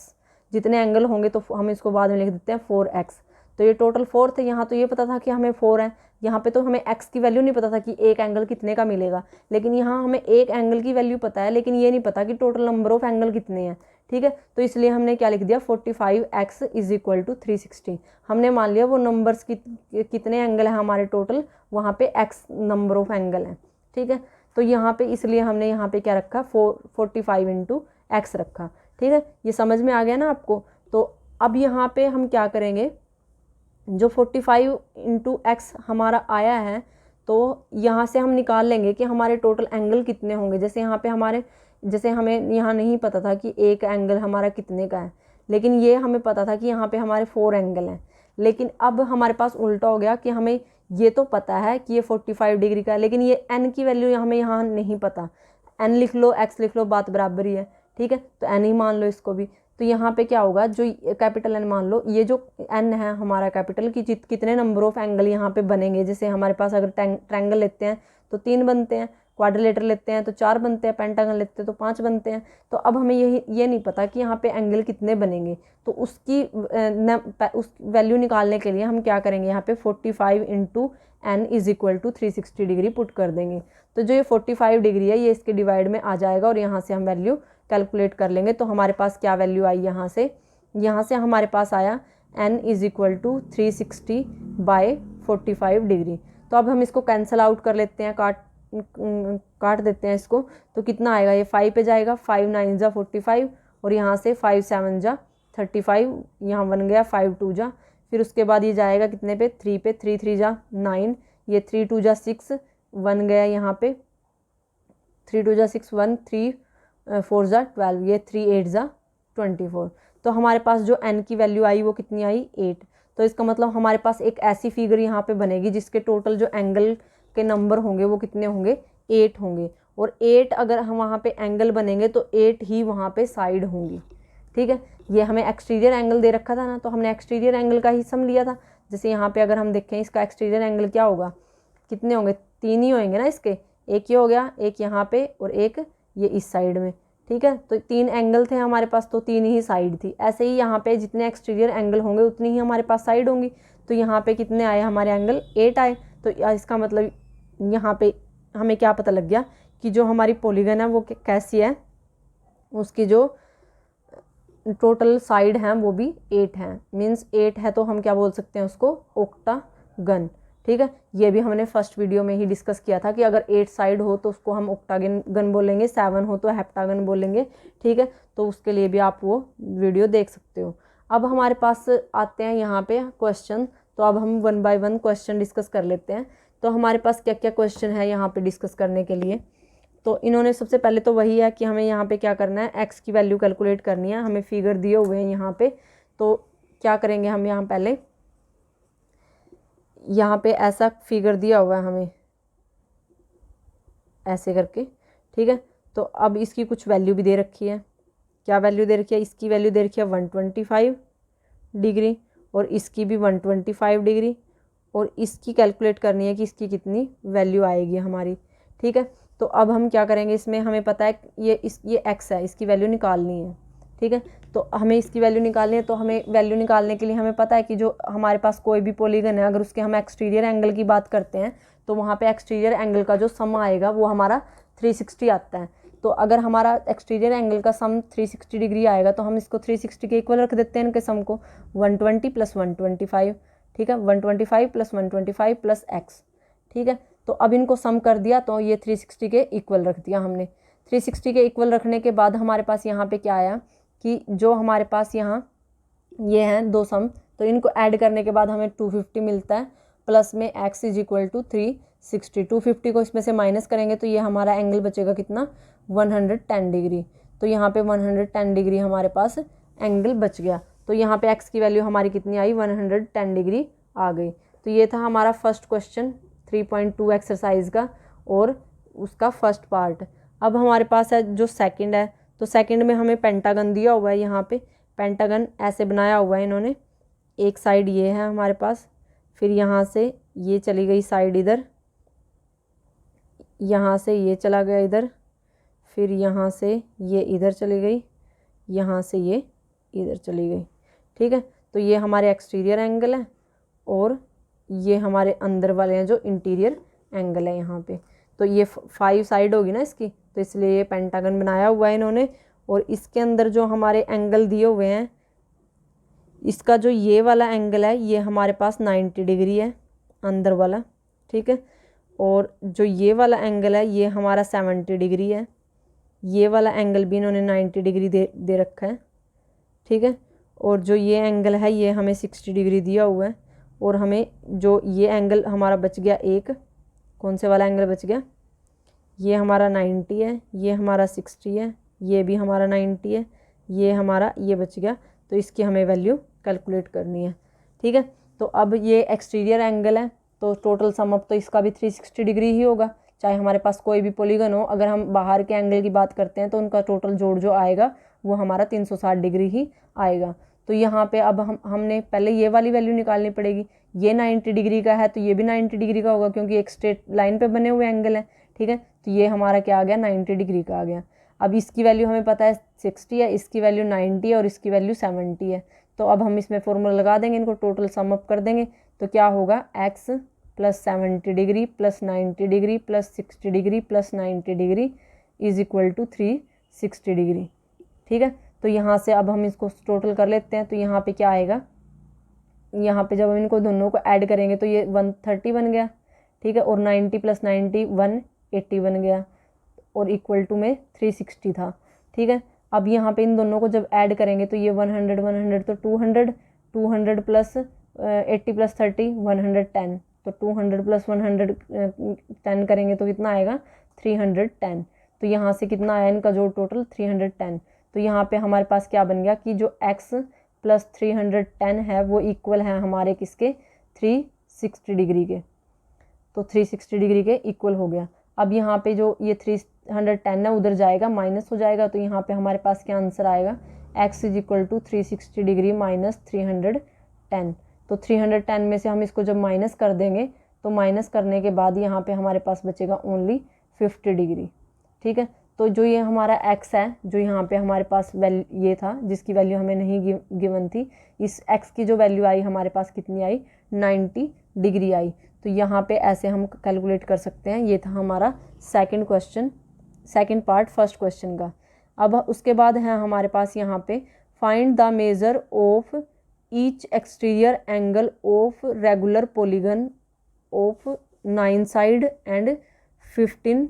जितने एंगल होंगे तो हम इसको बाद में लिख देते हैं 4x। तो ये टोटल 4 थे। यहाँ तो ये पता था कि हमें 4 है, यहाँ पे तो हमें x की वैल्यू नहीं पता था कि एक एंगल कितने का मिलेगा, लेकिन यहाँ हमें एक एंगल की वैल्यू पता है, लेकिन ये नहीं पता कि टोटल नंबर ऑफ एंगल कितने हैं। ठीक है, तो इसलिए हमने क्या लिख दिया, 45x इज इक्वल टू 360। हमने मान लिया वो नंबर्स कितने एंगल है हमारे टोटल, वहाँ पे x नंबर ऑफ एंगल है। ठीक है, तो यहाँ पे इसलिए हमने यहाँ पे क्या रखा, 45 इंटू x रखा। ठीक है, ये समझ में आ गया ना आपको। तो अब यहाँ पे हम क्या करेंगे, जो 45 इंटू x हमारा आया है, तो यहाँ से हम निकाल लेंगे कि हमारे टोटल एंगल कितने होंगे। जैसे यहाँ पे हमारे, जैसे हमें यहाँ नहीं पता था कि एक एंगल हमारा कितने का है, लेकिन ये हमें पता था कि यहाँ पे हमारे 4 एंगल हैं। लेकिन अब हमारे पास उल्टा हो गया कि हमें ये तो पता है कि ये 45 डिग्री का है, लेकिन ये n की वैल्यू हमें यहाँ नहीं पता। n लिख लो, x लिख लो, बात बराबर ही है। ठीक है, तो n ही मान लो इसको भी। तो यहाँ पे क्या होगा, जो कैपिटल N मान लो, ये जो n है हमारा कैपिटल की, कितने नंबर ऑफ एंगल यहाँ पे बनेंगे। जैसे हमारे पास अगर ट्रायंगल लेते हैं तो 3 बनते हैं, क्वाड्रिलेटर लेते हैं तो 4 बनते हैं, पेंटागन लेते हैं तो 5 बनते हैं। तो अब हमें ये नहीं पता कि यहाँ पे एंगल कितने बनेंगे, तो उसकी उस वैल्यू निकालने के लिए हम क्या करेंगे, यहाँ पे 45 into n is equal to 360 degree put कर देंगे। तो जो ये 45 डिग्री है ये इसके डिवाइड में आ जाएगा और यहाँ से हम वैल्यू कैलकुलेट कर लेंगे। तो हमारे पास क्या वैल्यू आई, यहाँ से हमारे पास आया n is equal to 360 by 45 degree. तो अब हम इसको कैंसिल आउट कर लेते हैं, काट देते हैं इसको। तो कितना आएगा, ये 5 पे जाएगा, 5 9 जा 45, और यहाँ से 5 7 जा 35, यहाँ बन गया 5 2 जा। फिर उसके बाद ये जाएगा कितने पे, 3 पे, 3 3 जा 9, ये 3 2 जा 6 बन गया, यहाँ पे 3 2 जा 6 1, 3 4 जा 12, ये 3 8 जा 24। तो हमारे पास जो n की वैल्यू आई वो कितनी आई, 8। तो इसका मतलब हमारे पास एक ऐसी फिगर यहाँ पे बनेगी जिसके टोटल जो एंगल के नंबर होंगे वो कितने होंगे, 8 होंगे। और 8 अगर हम वहाँ पे एंगल बनेंगे तो 8 ही वहाँ पे साइड होंगी। ठीक है, ये हमें एक्सटीरियर एंगल दे रखा था ना, तो हमने एक्सटीरियर एंगल का ही सम लिया था। जैसे यहाँ पे अगर हम देखें इसका एक्सटीरियर एंगल क्या होगा, कितने होंगे, 3 ही होंगे ना इसके, एक ये हो गया, एक यहाँ पे और एक ये इस साइड में। ठीक है। तो 3 एंगल थे हमारे पास, तो 3 ही साइड थी। ऐसे ही यहाँ पे जितने एक्सटीरियर एंगल होंगे उतनी ही हमारे पास साइड होंगी। तो यहाँ पे कितने आए हमारे एंगल, 8 आए। तो इसका मतलब यहाँ पे हमें क्या पता लग गया कि जो हमारी पॉलीगन है वो कैसी है, उसकी जो टोटल साइड हैं वो भी 8 हैं। मीन्स 8 है तो हम क्या बोल सकते हैं उसको, ओक्टागन। ठीक है, ये भी हमने फर्स्ट वीडियो में ही डिस्कस किया था कि अगर 8 साइड हो तो उसको हम ओक्टागन बोलेंगे, 7 हो तो हेप्टागन बोलेंगे। ठीक है, तो उसके लिए भी आप वो वीडियो देख सकते हो। अब हमारे पास आते हैं यहाँ पे क्वेश्चन। तो अब हम 1 बाय 1 क्वेश्चन डिस्कस कर लेते हैं। तो हमारे पास क्या क्या क्वेश्चन है यहाँ पे डिस्कस करने के लिए। तो इन्होंने सबसे पहले तो वही है कि हमें यहाँ पे क्या करना है, एक्स की वैल्यू कैलकुलेट करनी है। हमें फिगर दिए हुए हैं यहाँ पे, तो क्या करेंगे हम, यहाँ पहले यहाँ पे ऐसा फिगर दिया हुआ है हमें ऐसे करके। ठीक है, तो अब इसकी कुछ वैल्यू भी दे रखी है। क्या वैल्यू दे रखी है, इसकी वैल्यू दे रखी है 125 डिग्री और इसकी भी 125 डिग्री, और इसकी कैलकुलेट करनी है कि इसकी कितनी वैल्यू आएगी हमारी। ठीक है, तो अब हम क्या करेंगे, इसमें हमें पता है ये एक्स है, इसकी वैल्यू निकालनी है। ठीक है, तो हमें इसकी वैल्यू निकालनी है। तो हमें वैल्यू निकालने के लिए हमें पता है कि जो हमारे पास कोई भी पॉलीगन है, अगर उसके हम एक्सटीरियर एंगल की बात करते हैं तो वहाँ पे एक्सटीरियर एंगल का जो सम आएगा वो हमारा 360 आता है। तो अगर हमारा एक्सटीरियर एंगल का सम 360 डिग्री आएगा तो हम इसको 360 के इक्वल रख देते हैं इनके सम को, 120 + 125। ठीक है, 125 + 125 + x। ठीक है, तो अब इनको सम कर दिया तो ये 360 के इक्वल रख दिया हमने। 360 के इक्वल रखने के बाद हमारे पास यहाँ पे क्या आया कि जो हमारे पास यहाँ ये हैं 2 सम, तो इनको ऐड करने के बाद हमें 250 मिलता है, प्लस में x = 360। 250 को इसमें से माइनस करेंगे तो ये हमारा एंगल बचेगा कितना, 110 डिग्री। तो यहाँ पे 110 डिग्री हमारे पास एंगल बच गया। तो यहाँ पे x की वैल्यू हमारी कितनी आई, 110 डिग्री आ गई। तो ये था हमारा फर्स्ट क्वेश्चन 3.2 एक्सरसाइज का और उसका फर्स्ट पार्ट। अब हमारे पास है जो सेकंड है, तो सेकंड में हमें पेंटागन दिया हुआ है। यहाँ पे पेंटागन ऐसे बनाया हुआ है इन्होंने, एक साइड ये है हमारे पास, फिर यहाँ से ये चली गई साइड इधर, यहाँ से ये चला गया इधर, फिर यहाँ से ये इधर चली गई, यहाँ से ये इधर चली गई। ठीक है, तो ये हमारे एक्सटीरियर एंगल है और ये हमारे अंदर वाले हैं जो इंटीरियर एंगल है यहाँ पे। तो ये 5 साइड होगी ना इसकी, तो इसलिए ये पेंटागन बनाया हुआ है इन्होंने। और इसके अंदर जो हमारे एंगल दिए हुए हैं, इसका जो ये वाला एंगल है ये हमारे पास 90 डिग्री है अंदर वाला। ठीक है, और जो ये वाला एंगल है ये हमारा 70 डिग्री है। ये वाला एंगल भी इन्होंने 90 डिग्री दे रखा है। ठीक है, और जो ये एंगल है ये हमें 60 डिग्री दिया हुआ है। और हमें जो ये एंगल हमारा बच गया, एक कौन से वाला एंगल बच गया, ये हमारा 90 है, ये हमारा 60 है, ये भी हमारा 90 है, ये हमारा ये बच गया। तो इसकी हमें वैल्यू कैलकुलेट करनी है। ठीक है, तो अब ये एक्सटीरियर एंगल है, तो टोटल सम अप तो इसका भी 360 डिग्री ही होगा, चाहे हमारे पास कोई भी पॉलीगन हो। अगर हम बाहर के एंगल की बात करते हैं तो उनका टोटल जोड़ जो आएगा वो हमारा 360 डिग्री ही आएगा। तो यहाँ पे अब हमने पहले ये वाली वैल्यू निकालनी पड़ेगी। ये 90 डिग्री का है तो ये भी 90 डिग्री का होगा, क्योंकि एक स्ट्रेट लाइन पे बने हुए एंगल है। ठीक है, तो ये हमारा क्या आ गया, 90 डिग्री का आ गया। अब इसकी वैल्यू हमें पता है 60 है, इसकी वैल्यू 90 है और इसकी वैल्यू 70 है। तो अब हम इसमें फॉर्मूला लगा देंगे, इनको टोटल सम अप कर देंगे। तो क्या होगा, x + 70 degree + 90 degree + 60 degree + 90 degree = 360 degree. ठीक है, तो यहाँ से अब हम इसको टोटल कर लेते हैं। तो यहाँ पे क्या आएगा, यहाँ पे जब हम इनको दोनों को ऐड करेंगे तो ये 130 बन गया। ठीक है, और 90 + 90 180 बन गया, और = में 360 था। ठीक है, अब यहाँ पे इन दोनों को जब ऐड करेंगे तो ये 100 100 तो 200 200 + 80 + 30 110, तो 200 + 110 करेंगे तो कितना आएगा, 310। तो यहाँ से कितना आया इनका जोड़ टोटल, 310। तो यहाँ पे हमारे पास क्या बन गया कि जो x + 310 है वो इक्वल है हमारे किसके, 360 डिग्री के। तो 360 डिग्री के इक्वल हो गया। अब यहाँ पे जो ये 310 है उधर जाएगा, माइनस हो जाएगा। तो यहाँ पे हमारे पास क्या आंसर आएगा, x = 360 डिग्री - 310। तो 310 में से हम इसको जब माइनस कर देंगे तो माइनस करने के बाद यहाँ पे हमारे पास बचेगा ओनली 50 डिग्री। ठीक है, तो जो ये हमारा x है, जो यहाँ पे हमारे पास वैल्यू ये था जिसकी वैल्यू हमें नहीं गिवन थी, इस x की जो वैल्यू आई हमारे पास कितनी आई, 90 डिग्री आई। तो यहाँ पे ऐसे हम कैलकुलेट कर सकते हैं। ये था हमारा second question, second part first question का। अब उसके बाद है हमारे पास यहाँ पे find the measure of each exterior angle of regular polygon of 9 side and 15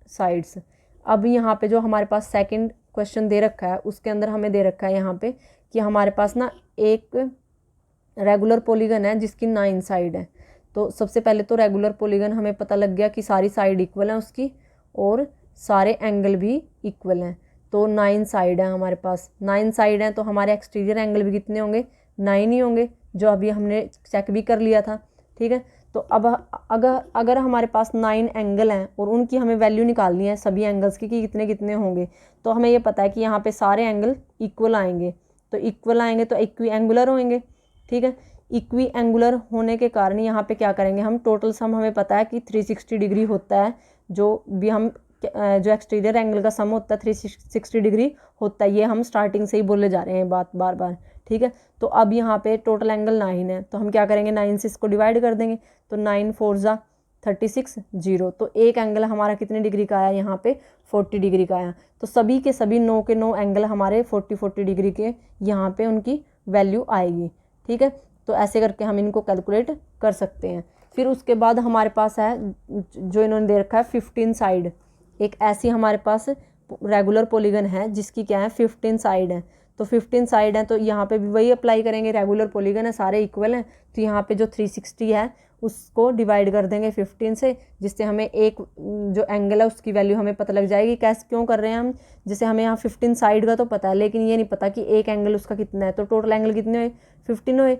sides. अब यहाँ पे जो हमारे पास सेकंड क्वेश्चन दे रखा है उसके अंदर हमें दे रखा है यहाँ पे कि हमारे पास ना एक रेगुलर पॉलीगन है जिसकी 9 साइड है। तो सबसे पहले तो रेगुलर पॉलीगन हमें पता लग गया कि सारी साइड इक्वल हैं उसकी और सारे एंगल भी इक्वल हैं। तो 9 साइड है हमारे पास, 9 साइड हैं तो हमारे एक्सटीरियर एंगल भी कितने होंगे, 9 ही होंगे, जो अभी हमने चेक भी कर लिया था। ठीक है, तो अब अगर हमारे पास 9 एंगल हैं और उनकी हमें वैल्यू निकालनी है सभी एंगल्स की कि कितने कितने होंगे, तो हमें ये पता है कि यहाँ पे सारे एंगल इक्वल आएंगे। तो इक्वल आएंगे तो इक्वी एंगुलर होंगे। ठीक है, इक्वी एंगुलर होने के कारण यहाँ पे क्या करेंगे हम, टोटल सम हमें पता है कि 360 डिग्री होता है। जो भी हम जो एक्सटीरियर एंगल का सम होता है 360 डिग्री होता है, ये हम स्टार्टिंग से ही बोले जा रहे हैं बात बार बार। ठीक है, तो अब यहाँ पे टोटल एंगल 9 है तो हम क्या करेंगे, 9 से इसको डिवाइड कर देंगे। तो 9 4 जा 36 0, तो एक एंगल हमारा कितने डिग्री का आया, यहाँ पे 40 डिग्री का आया। तो सभी के सभी 9 के 9 एंगल हमारे 40 डिग्री के यहाँ पे उनकी वैल्यू आएगी। ठीक है, तो ऐसे करके हम इनको कैलकुलेट कर सकते हैं। फिर उसके बाद हमारे पास है जो इन्होंने दे रखा है 15 साइड। एक ऐसी हमारे पास रेगुलर पॉलीगन है जिसकी क्या है 15 साइड है। तो 15 साइड है तो यहाँ पे भी वही अप्लाई करेंगे, रेगुलर पॉलीगन है सारे इक्वल हैं, तो यहाँ पे जो 360 है उसको डिवाइड कर देंगे 15 से, जिससे हमें एक जो एंगल है उसकी वैल्यू हमें पता लग जाएगी। कैसे क्यों कर रहे हैं हम, जैसे हमें यहाँ 15 साइड का तो पता है लेकिन ये नहीं पता कि एक एंगल उसका कितना है। तो टोटल एंगल कितने हुए, 15 हुए।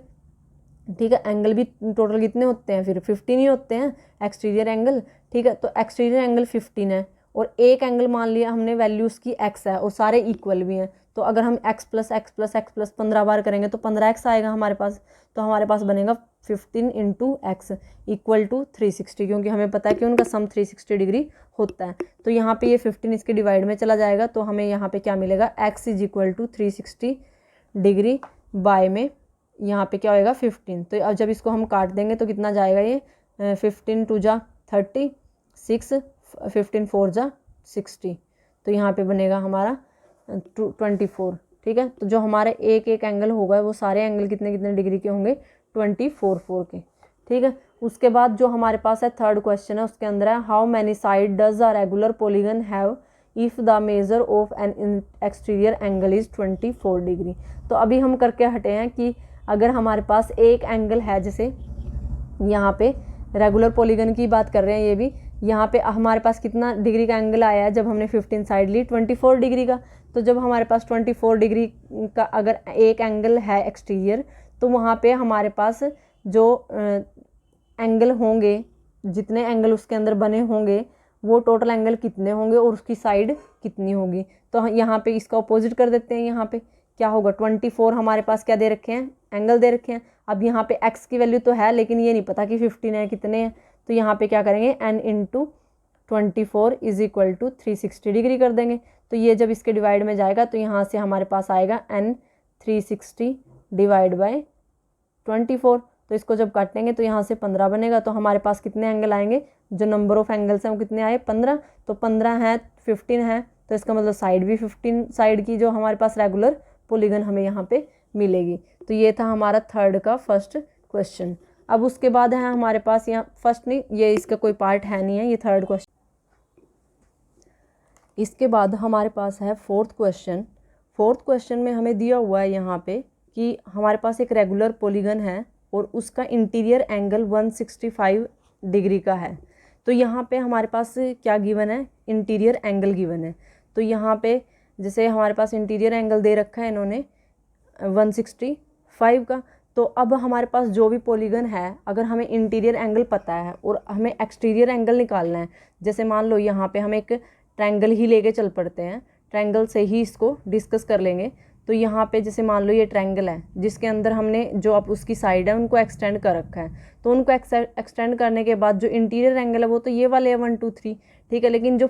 ठीक है, एंगल भी टोटल कितने होते हैं, फिर 15 ही होते हैं एक्सटीरियर एंगल। ठीक है, तो एक्सटीरियर एंगल 15 है और एक एंगल मान लिया हमने वैल्यू उसकी x है और सारे इक्वल भी हैं। तो अगर हम x प्लस 15 बार करेंगे तो 15x आएगा हमारे पास। तो हमारे पास बनेगा 15 × x इक्वल टू 360, क्योंकि हमें पता है कि उनका सम 360 डिग्री होता है। तो यहाँ पे ये 15 इसके डिवाइड में चला जाएगा तो हमें यहाँ पे क्या मिलेगा, x = 360 डिग्री बाय में यहाँ पे क्या होएगा 15। तो अब जब इसको हम काट देंगे तो कितना जाएगा, ये 15 2 जा 30, 6 15 4 जा 60, तो यहाँ पे बनेगा हमारा 24। ठीक है, तो जो हमारे एक एक एंगल होगा वो सारे एंगल कितने कितने डिग्री के होंगे, 24 के। ठीक है, उसके बाद जो हमारे पास है थर्ड क्वेश्चन है, उसके अंदर है how many side does a regular polygon have if the measure of N exterior angle is 24 degree. तो अभी हम करके हटे हैं कि अगर हमारे पास एक एंगल है, जैसे यहाँ पे रेगुलर पॉलीगन की बात कर रहे हैं, ये भी यहाँ पे हमारे पास कितना डिग्री का एंगल आया है जब हमने 15 साइड ली, 24 डिग्री का। तो जब हमारे पास 24 डिग्री का अगर एक एंगल है एक्सटीरियर, तो वहाँ पे हमारे पास जो एंगल होंगे, जितने एंगल उसके अंदर बने होंगे वो टोटल एंगल कितने होंगे और उसकी साइड कितनी होगी। तो यहाँ पे इसका अपोजिट कर देते हैं। यहाँ पे क्या होगा, 24 हमारे पास क्या दे रखे हैं, एंगल दे रखे हैं। अब यहाँ पे x की वैल्यू तो है लेकिन ये नहीं पता कि 15 है कितने हैं। तो यहाँ पे क्या करेंगे, n × 24 = 360 डिग्री कर देंगे। तो ये जब इसके डिवाइड में जाएगा तो यहाँ से हमारे पास आएगा n 360 डिवाइड बाय 24। तो इसको जब काटेंगे तो यहाँ से 15 बनेगा। तो हमारे पास कितने एंगल आएंगे, जो नंबर ऑफ एंगल्स हैं वो कितने आए, 15। तो 15 है 15 है तो इसका मतलब साइड भी 15 साइड की जो हमारे पास रेगुलर पॉलीगन हमें यहाँ पे मिलेगी। तो ये था हमारा थर्ड का फर्स्ट क्वेश्चन। अब उसके बाद है हमारे पास यहाँ फर्स्ट नहीं, ये इसका कोई पार्ट है नहीं है, ये थर्ड क्वेश्चन। इसके बाद हमारे पास है फोर्थ क्वेश्चन। फोर्थ क्वेश्चन में हमें दिया हुआ है यहाँ पे कि हमारे पास एक रेगुलर पॉलीगन है और उसका इंटीरियर एंगल 165 डिग्री का है। तो यहाँ पे हमारे पास क्या गिवन है, इंटीरियर एंगल गिवन है। तो यहाँ पे जैसे हमारे पास इंटीरियर एंगल दे रखा है इन्होंने 165 का। तो अब हमारे पास जो भी पॉलीगन है, अगर हमें इंटीरियर एंगल पता है और हमें एक्सटीरियर एंगल निकालना है, जैसे मान लो यहाँ पे हम एक ट्रायंगल ही लेके चल पड़ते हैं, ट्रायंगल से ही इसको डिस्कस कर लेंगे। तो यहाँ पे जैसे मान लो ये ट्रायंगल है जिसके अंदर हमने जो अब उसकी साइड है उनको एक्सटेंड कर रखा है। तो उनको एक्सटेंड करने के बाद जो इंटीरियर एंगल है वो तो ये वाले है 1 2 3, ठीक है। लेकिन जो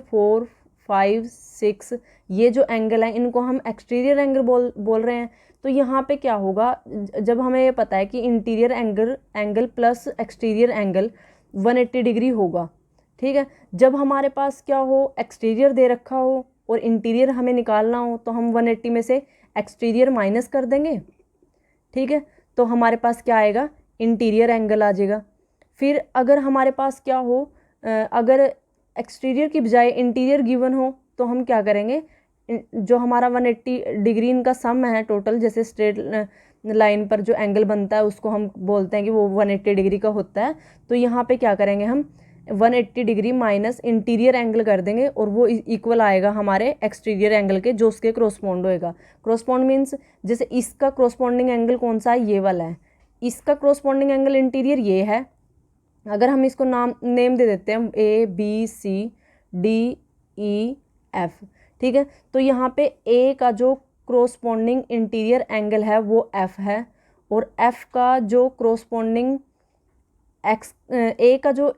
5, 6 ये जो एंगल है इनको हम एक्सटीरियर एंगल बोल रहे हैं। तो यहाँ पे क्या होगा, जब हमें ये पता है कि interior angle plus exterior angle 180 degree होगा, ठीक है। जब हमारे पास क्या हो, एक्सटीरियर दे रखा हो और इंटीरियर हमें निकालना हो तो हम 180 में से एक्सटीरियर माइनस कर देंगे, ठीक है। तो हमारे पास क्या आएगा, इंटीरियर एंगल आ जाएगा। फिर अगर हमारे पास क्या हो, अगर एक्सटीरियर की बजाय इंटीरियर गिवन हो तो हम क्या करेंगे, जो हमारा 180 डिग्री इनका सम है टोटल, जैसे स्ट्रेट लाइन पर जो एंगल बनता है उसको हम बोलते हैं कि वो 180 डिग्री का होता है। तो यहाँ पे क्या करेंगे, हम 180 डिग्री माइनस इंटीरियर एंगल कर देंगे और वो इक्वल आएगा हमारे एक्सटीरियर एंगल के, जो उसके क्रोस्पॉन्ड होएगा। क्रोस्पॉन्ड मीन्स जैसे इसका क्रोस्पॉन्डिंग एंगल कौन सा है, ये वाला है। इसका क्रोस्पॉन्डिंग एंगल इंटीरियर ये है। अगर हम इसको नेम दे देते हैं ABCDEF, ठीक है। तो यहाँ पे A का जो क्रोस्पॉन्डिंग इंटीरियर एंगल है वो F है, और F का जो क्रोस्पॉन्डिंग A का जो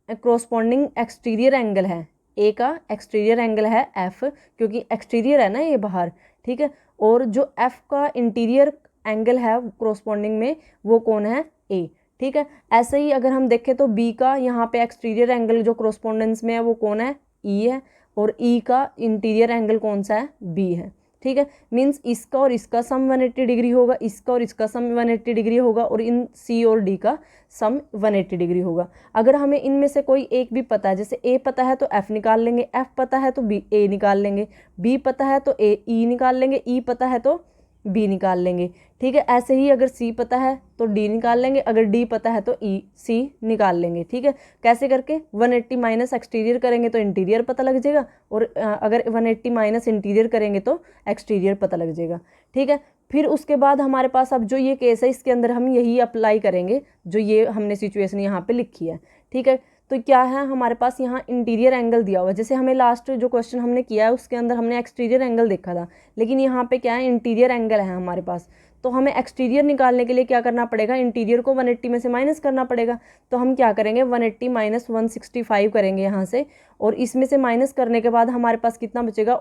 क्रोस्पॉन्डिंग एक्सटीरियर एंगल है, A का एक्सटीरियर एंगल है F, क्योंकि एक्सटीरियर है ना ये बाहर, ठीक है। और जो F का इंटीरियर एंगल है क्रोस्पॉन्डिंग में वो कौन है, A, ठीक है। ऐसे ही अगर हम देखें तो B का यहाँ पे एक्सटीरियर एंगल जो क्रोस्पॉन्डेंस में है वो कौन है, E है, और E का इंटीरियर एंगल कौन सा है, B है, ठीक है। मीन्स इसका और इसका सम 180 डिग्री होगा, इसका और इसका सम 180 डिग्री होगा, और इन C और D का सम 180 डिग्री होगा। अगर हमें इनमें से कोई एक भी पता है, जैसे A पता है तो F निकाल लेंगे, F पता है तो A निकाल लेंगे, B पता है तो E निकाल लेंगे, E पता है तो B निकाल लेंगे, ठीक है। ऐसे ही अगर C पता है तो D निकाल लेंगे, अगर D पता है तो C निकाल लेंगे, ठीक है। कैसे करके, 180 माइनस एक्सटीरियर करेंगे तो इंटीरियर पता लग जाएगा, और अगर 180 माइनस इंटीरियर करेंगे तो एक्सटीरियर पता लग जाएगा, ठीक है। फिर उसके बाद हमारे पास अब जो ये केस है इसके अंदर हम यही अप्लाई करेंगे जो ये हमने सिचुएशन यहाँ पे लिखी है, ठीक है। तो क्या है हमारे पास यहाँ इंटीरियर एंगल दिया हुआ है, जैसे हमें लास्ट जो क्वेश्चन हमने किया है उसके अंदर हमने एक्सटीरियर एंगल देखा था, लेकिन यहाँ पे क्या है, इंटीरियर एंगल है हमारे पास। तो हमें एक्सटीरियर निकालने के लिए क्या करना पड़ेगा, इंटीरियर को 180 में से माइनस करना पड़ेगा। तो हम क्या करेंगे, 180 माइनस 165 करेंगे यहाँ से, और इसमें से माइनस करने के बाद हमारे पास कितना बचेगा,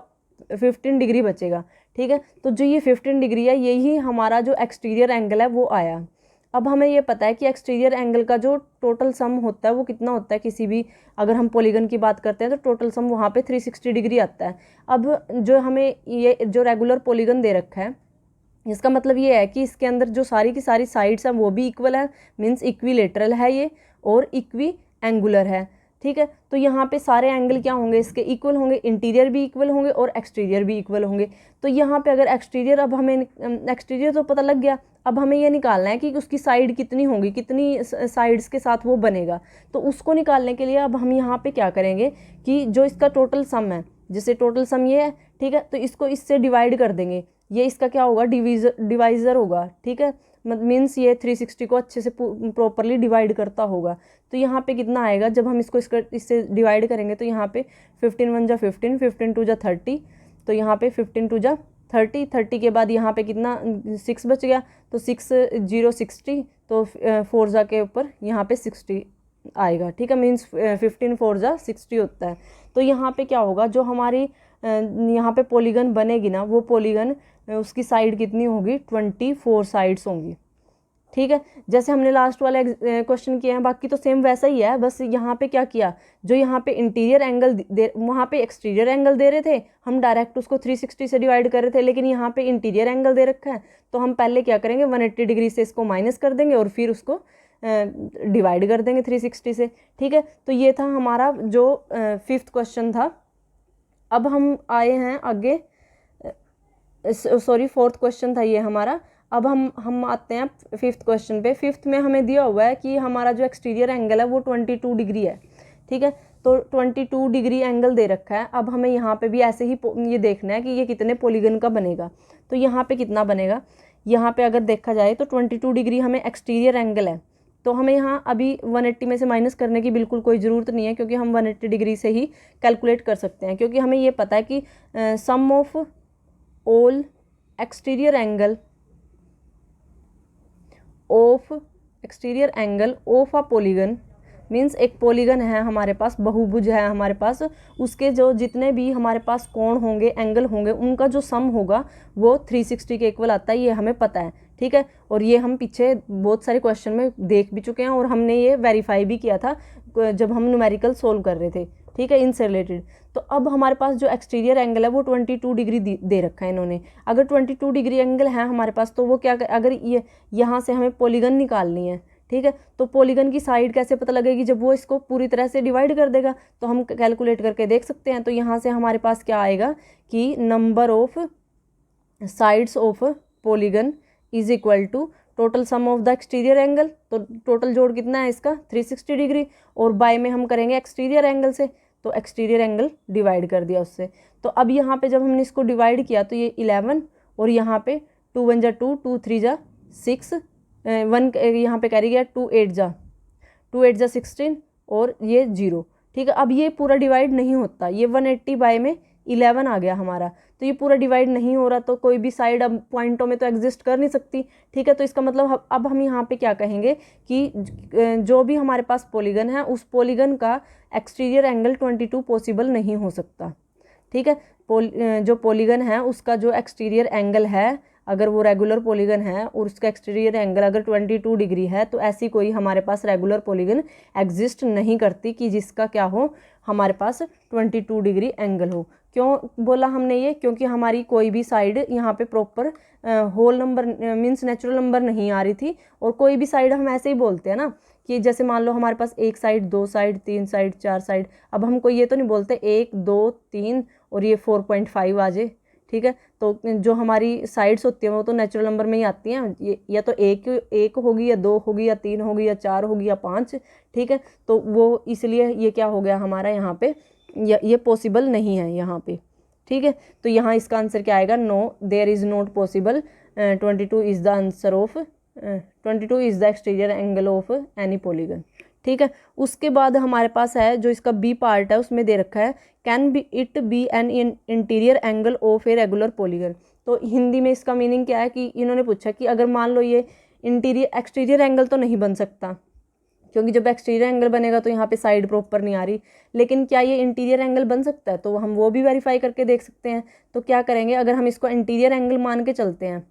15 डिग्री बचेगा, ठीक है। तो जो ये 15 डिग्री है यही हमारा जो एक्सटीरियर एंगल है वो आया। अब हमें ये पता है कि एक्सटीरियर एंगल का जो टोटल सम होता है वो कितना होता है, किसी भी अगर हम पॉलीगन की बात करते हैं तो टोटल सम वहाँ पे 360 डिग्री आता है। अब जो हमें ये जो रेगुलर पॉलीगन दे रखा है, इसका मतलब ये है कि इसके अंदर जो सारी की सारी साइड्स हैं वो भी इक्वल है, मीन्स इक्विलेटरल है ये, और इक्वी एंगुलर है, ठीक है। तो यहाँ पे सारे एंगल क्या होंगे, इसके इक्वल होंगे, इंटीरियर भी इक्वल होंगे और एक्सटीरियर भी इक्वल होंगे। तो यहाँ पे अगर एक्सटीरियर, अब हमें एक्सटीरियर तो पता लग गया, अब हमें ये निकालना है कि उसकी साइड कितनी होंगी, कितनी साइड्स के साथ वो बनेगा। तो उसको निकालने के लिए अब हम यहाँ पे क्या करेंगे कि जो इसका टोटल सम है, जैसे टोटल सम ये है, ठीक है, तो इसको इससे डिवाइड कर देंगे, ये इसका क्या होगा, डिवाइज़र होगा, ठीक है। मीन्स ये 360 को अच्छे से प्रॉपरली डिवाइड करता होगा। तो यहाँ पे कितना आएगा, जब हम इससे डिवाइड करेंगे तो यहाँ पे 15 1 जा 15, 15 2 जा 30, तो यहाँ पे 15 2 जा 30, 30 के बाद यहाँ पे कितना 6 बच गया, तो 6 0 60, तो 4 जा के ऊपर यहाँ पे 60 आएगा, ठीक है। मीन्स 15 4 जा 60 होता है। तो यहाँ पे क्या होगा, जो हमारी यहाँ पे पॉलीगन बनेगी ना, वो पॉलीगन उसकी साइड कितनी होगी, 24 साइड्स होंगी, ठीक है। जैसे हमने लास्ट वाले क्वेश्चन किए हैं, बाकी तो सेम वैसा ही है, बस यहाँ पे क्या किया, जो यहाँ पे इंटीरियर एंगल दे, वहाँ पे एक्सटीरियर एंगल दे रहे थे, हम डायरेक्ट उसको 360 से डिवाइड कर रहे थे, लेकिन यहाँ पे इंटीरियर एंगल दे रखा है, तो हम पहले क्या करेंगे, 180 डिग्री से इसको माइनस कर देंगे और फिर उसको डिवाइड कर देंगे 360 से, ठीक है। तो ये था हमारा जो 5th क्वेश्चन था। अब हम आए हैं आगे, सॉरी 4th क्वेश्चन था ये हमारा। अब हम आते हैं 5th क्वेश्चन पे। 5th में हमें दिया हुआ है कि हमारा जो एक्सटीरियर एंगल है वो 22 डिग्री है, ठीक है। तो 22 डिग्री एंगल दे रखा है। अब हमें यहाँ पे भी ऐसे ही ये देखना है कि ये कितने पॉलीगन का बनेगा। तो यहाँ पे कितना बनेगा, यहाँ पे अगर देखा जाए तो 22 डिग्री हमें एक्सटीरियर एंगल है, तो हमें यहाँ अभी 180 में से माइनस करने की बिल्कुल कोई ज़रूरत नहीं है, क्योंकि हम 180 डिग्री से ही कैलकुलेट कर सकते हैं, क्योंकि हमें ये पता है कि sum of all exterior angle of a polygon means एक पॉलीगन है हमारे पास, बहुभुज है हमारे पास, उसके जो जितने भी हमारे पास कोण होंगे, एंगल होंगे, उनका जो सम होगा वो 360 के इक्वल आता है, ये हमें पता है, ठीक है। और ये हम पीछे बहुत सारे क्वेश्चन में देख भी चुके हैं और हमने ये वेरीफाई भी किया था जब हम न्यूमेरिकल सोल्व कर रहे थे, ठीक है, इनसे रिलेटेड। तो अब हमारे पास जो एक्सटीरियर एंगल है वो 22 डिग्री दे रखा है इन्होंने। अगर 22 डिग्री एंगल है हमारे पास तो वो क्या, अगर ये यहाँ से हमें पॉलीगन निकालनी है, ठीक है, तो पॉलीगन की साइड कैसे पता लगेगी, जब वो इसको पूरी तरह से डिवाइड कर देगा, तो हम कैलकुलेट करके देख सकते हैं। तो यहाँ से हमारे पास क्या आएगा कि number of sides of polygon is equal to total sum of the exterior angle, तो टोटल जोड़ कितना है इसका 360 डिग्री, और बाय में हम करेंगे एक्सटीरियर एंगल से, तो एक्सटीरियर एंगल डिवाइड कर दिया उससे। तो अब यहाँ पे जब हमने इसको डिवाइड किया तो ये 11 और यहाँ पे 2 1 जा 2, 2 3 जा 6, 1 यहाँ पे कैरी गया, 2 8 जा 16 और ये 0, ठीक है। अब ये पूरा डिवाइड नहीं होता, ये 180 बाय में 11 आ गया हमारा, तो ये पूरा डिवाइड नहीं हो रहा, तो कोई भी साइड अब पॉइंटों में तो एग्जिस्ट कर नहीं सकती, ठीक है। तो इसका मतलब अब हम यहाँ पे क्या कहेंगे कि जो भी हमारे पास पॉलीगन है उस पॉलीगन का एक्सटीरियर एंगल 22 पॉसिबल नहीं हो सकता, ठीक है। जो पॉलीगन है उसका जो एक्सटीरियर एंगल है, अगर वो रेगुलर पॉलीगन है और उसका एक्सटीरियर एंगल अगर 22 डिग्री है, तो ऐसी कोई हमारे पास रेगुलर पॉलीगन एग्जिस्ट नहीं करती कि जिसका क्या हो, हमारे पास 22 डिग्री एंगल हो। क्यों बोला हमने ये, क्योंकि हमारी कोई भी साइड यहाँ पे proper whole number means natural number नहीं आ रही थी। और कोई भी साइड हम ऐसे ही बोलते हैं ना कि जैसे मान लो हमारे पास 1 साइड, 2 साइड, 3 साइड, 4 साइड, अब हमको ये तो नहीं बोलते 1 2 3 और ये 4.5 आ जाए, ठीक है। तो जो हमारी साइड्स होती हैं वो तो नेचुरल नंबर में ही आती हैं, ये या तो एक होगी या 2 होगी या 3 होगी या 4 होगी या 5, ठीक है। तो वो इसलिए ये क्या हो गया हमारा यहाँ पे, ये पॉसिबल नहीं है यहाँ पे, ठीक है। तो यहाँ इसका आंसर क्या आएगा, no there is not possible, 22 is the answer of 22 is the exterior angle of any polygon, ठीक है। उसके बाद हमारे पास है जो इसका बी पार्ट है, उसमें दे रखा है can be it be an interior angle of a regular polygon. तो हिंदी में इसका मीनिंग क्या है कि इन्होंने पूछा कि अगर मान लो ये एक्सटीरियर एंगल तो नहीं बन सकता, क्योंकि जब एक्सटीरियर एंगल बनेगा तो यहाँ पे साइड प्रॉपर नहीं आ रही, लेकिन क्या ये इंटीरियर एंगल बन सकता है, तो हम वो भी वेरीफाई करके देख सकते हैं। तो क्या करेंगे, अगर हम इसको इंटीरियर एंगल मान के चलते हैं,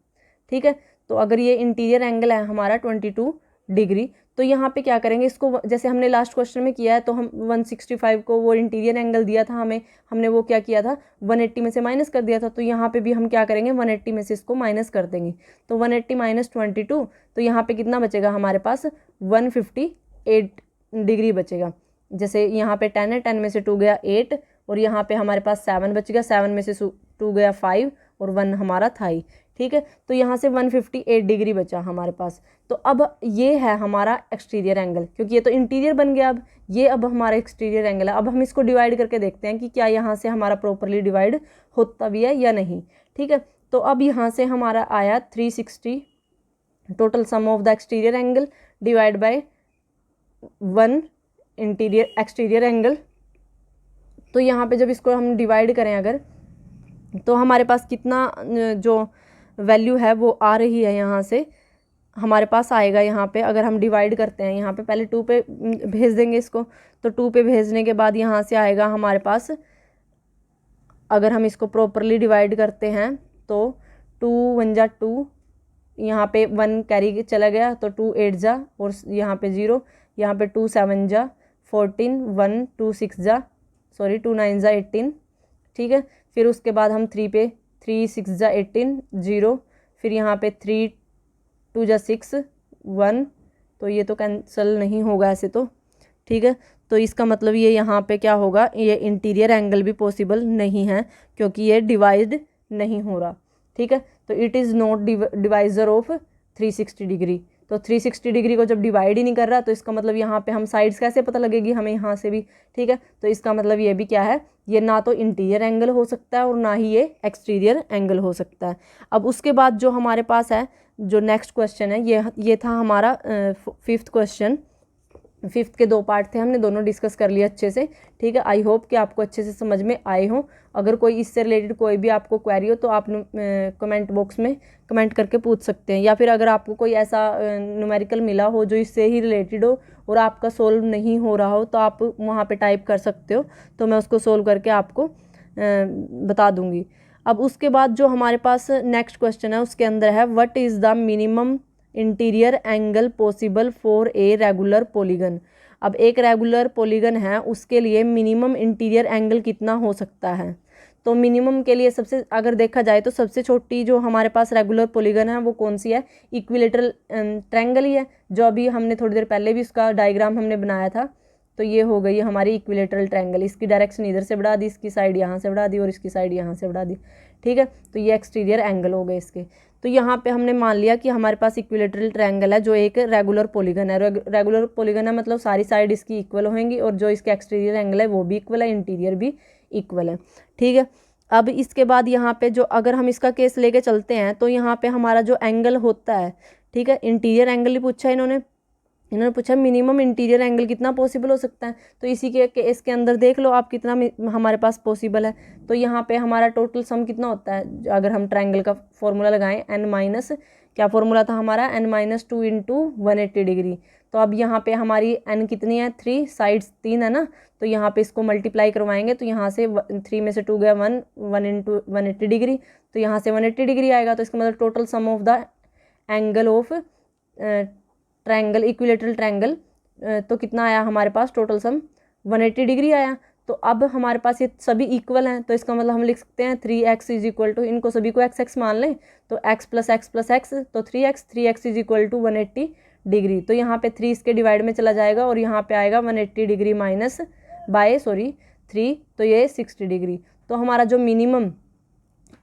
ठीक है, तो अगर ये इंटीरियर एंगल है हमारा 22 डिग्री, तो यहाँ पे क्या करेंगे, इसको जैसे हमने लास्ट क्वेश्चन में किया है, तो हम 165 को वो इंटीरियर एंगल दिया था हमें, हमने वो क्या किया था 180 में से माइनस कर दिया था। तो यहाँ पे भी हम क्या करेंगे 180 में से इसको माइनस कर देंगे, तो 180 माइनस 22, तो यहाँ पे कितना बचेगा हमारे पास 158 डिग्री बचेगा। जैसे यहाँ पे 10 है, 10 में से 2 गया 8 और यहाँ पे हमारे पास 7 बच गया, 7 में से 2 गया 5 और 1 हमारा था ही, ठीक है। तो यहाँ से 158 डिग्री बचा हमारे पास। तो अब ये है हमारा एक्सटीरियर एंगल, क्योंकि ये तो इंटीरियर बन गया, अब ये अब हमारा एक्सटीरियर एंगल है। अब हम इसको डिवाइड करके देखते हैं कि क्या यहाँ से हमारा प्रॉपरली डिवाइड होता भी है या नहीं, ठीक है। तो अब यहाँ से हमारा आया 360 total sum of the exterior angle divide by 1 interior exterior angle. तो यहाँ पे जब इसको हम डिवाइड करें अगर, तो हमारे पास कितना जो वैल्यू है वो आ रही है, यहाँ से हमारे पास आएगा, यहाँ पे अगर हम डिवाइड करते हैं, यहाँ पे पहले 2 पे भेज देंगे इसको, तो 2 पे भेजने के बाद यहाँ से आएगा हमारे पास, अगर हम इसको प्रॉपरली डिवाइड करते हैं तो 2 1 जा 2, यहाँ पे 1 कैरी चला गया, तो 2 8 जा और यहाँ पे 0, यहाँ पे 2 7 जा 14, 1 2 6 जा 2 9 जा 18, ठीक है। फिर उसके बाद हम 3 पे 3 6 जा 18 0, फिर यहाँ पे 3 2 जा 6 1, तो ये तो कैंसिल नहीं होगा ऐसे तो, ठीक है। तो इसका मतलब ये यहाँ पे क्या होगा, ये इंटीरियर एंगल भी पॉसिबल नहीं है क्योंकि ये डिवाइड नहीं हो रहा, ठीक है। तो it is not divisor of 360 degree. तो 360 डिग्री को जब डिवाइड ही नहीं कर रहा, तो इसका मतलब यहाँ पे हम साइड्स कैसे पता लगेगी हमें यहाँ से भी, ठीक है। तो इसका मतलब ये भी क्या है, ये ना तो इंटीरियर एंगल हो सकता है और ना ही ये एक्सटीरियर एंगल हो सकता है। अब उसके बाद जो हमारे पास है जो नेक्स्ट क्वेश्चन है, ये था हमारा 5th क्वेश्चन। फिफ्थ के 2 पार्ट थे, हमने दोनों डिस्कस कर लिया अच्छे से, ठीक है। आई होप कि आपको अच्छे से समझ में आए हों। अगर कोई इससे रिलेटेड कोई भी आपको क्वेरी हो तो आप कमेंट बॉक्स में कमेंट करके पूछ सकते हैं, या फिर अगर आपको कोई ऐसा न्यूमेरिकल मिला हो जो इससे ही रिलेटेड हो और आपका सोल्व नहीं हो रहा हो तो आप वहाँ पे टाइप कर सकते हो, तो मैं उसको सोल्व करके आपको बता दूँगी। अब उसके बाद जो हमारे पास नेक्स्ट क्वेश्चन है उसके अंदर है what is the minimum interior angle possible for a regular polygon. अब एक रेगुलर पॉलीगन है उसके लिए मिनिमम इंटीरियर एंगल कितना हो सकता है। तो मिनिमम के लिए सबसे अगर देखा जाए तो सबसे छोटी जो हमारे पास रेगुलर पॉलीगन है वो कौन सी है, इक्विलेटरल ट्रायंगल ही है, जो अभी हमने थोड़ी देर पहले भी उसका डायग्राम हमने बनाया था। तो ये हो गई हमारी इक्विलेटरल ट्रायंगल, इसकी डायरेक्शन इधर से बढ़ा दी, इसकी साइड यहाँ से बढ़ा दी और इसकी साइड यहाँ से बढ़ा दी, ठीक है। तो ये एक्सटीरियर एंगल हो गए इसके। तो यहाँ पे हमने मान लिया कि हमारे पास इक्विलेटरल ट्रायंगल है जो एक रेगुलर पॉलीगन है। रेगुलर पॉलीगन है मतलब सारी साइड इसकी इक्वल होंगी और जो इसके एक्सटीरियर एंगल है वो भी इक्वल है, इंटीरियर भी इक्वल है, ठीक है। अब इसके बाद यहाँ पे जो अगर हम इसका केस लेके चलते हैं तो यहाँ पे हमारा जो एंगल होता है, ठीक है, इंटीरियर एंगल ही पूछा है इन्होंने पूछा मिनिमम इंटीरियर एंगल कितना पॉसिबल हो सकता है। तो इसी के केस के अंदर देख लो आप कितना हमारे पास पॉसिबल है। तो यहाँ पे हमारा टोटल सम कितना होता है, अगर हम ट्रायंगल का फॉर्मूला लगाएं n माइनस, क्या फॉर्मूला था हमारा, n-2 इंटू 180 डिग्री। तो अब यहाँ पे हमारी n कितनी है, 3, साइड्स 3 है ना, तो यहाँ पे इसको मल्टीप्लाई करवाएंगे तो यहाँ से 3 में से 2 गया 1 इंटू 180 डिग्री, तो यहाँ से 180 डिग्री आएगा। तो इसका मतलब total sum of the angle of triangle, equilateral triangle, तो कितना आया हमारे पास, टोटल सम 180 डिग्री आया। तो अब हमारे पास ये सभी इक्वल हैं, तो इसका मतलब हम लिख सकते हैं 3x इज इक्वल टू, इनको सभी को x मान लें तो x प्लस x तो 3x is equal to 180 degree. तो यहाँ पे 3 इसके डिवाइड में चला जाएगा और यहाँ पे आएगा 180 डिग्री माइनस बाय 3, तो ये 60 डिग्री। तो हमारा जो मिनिमम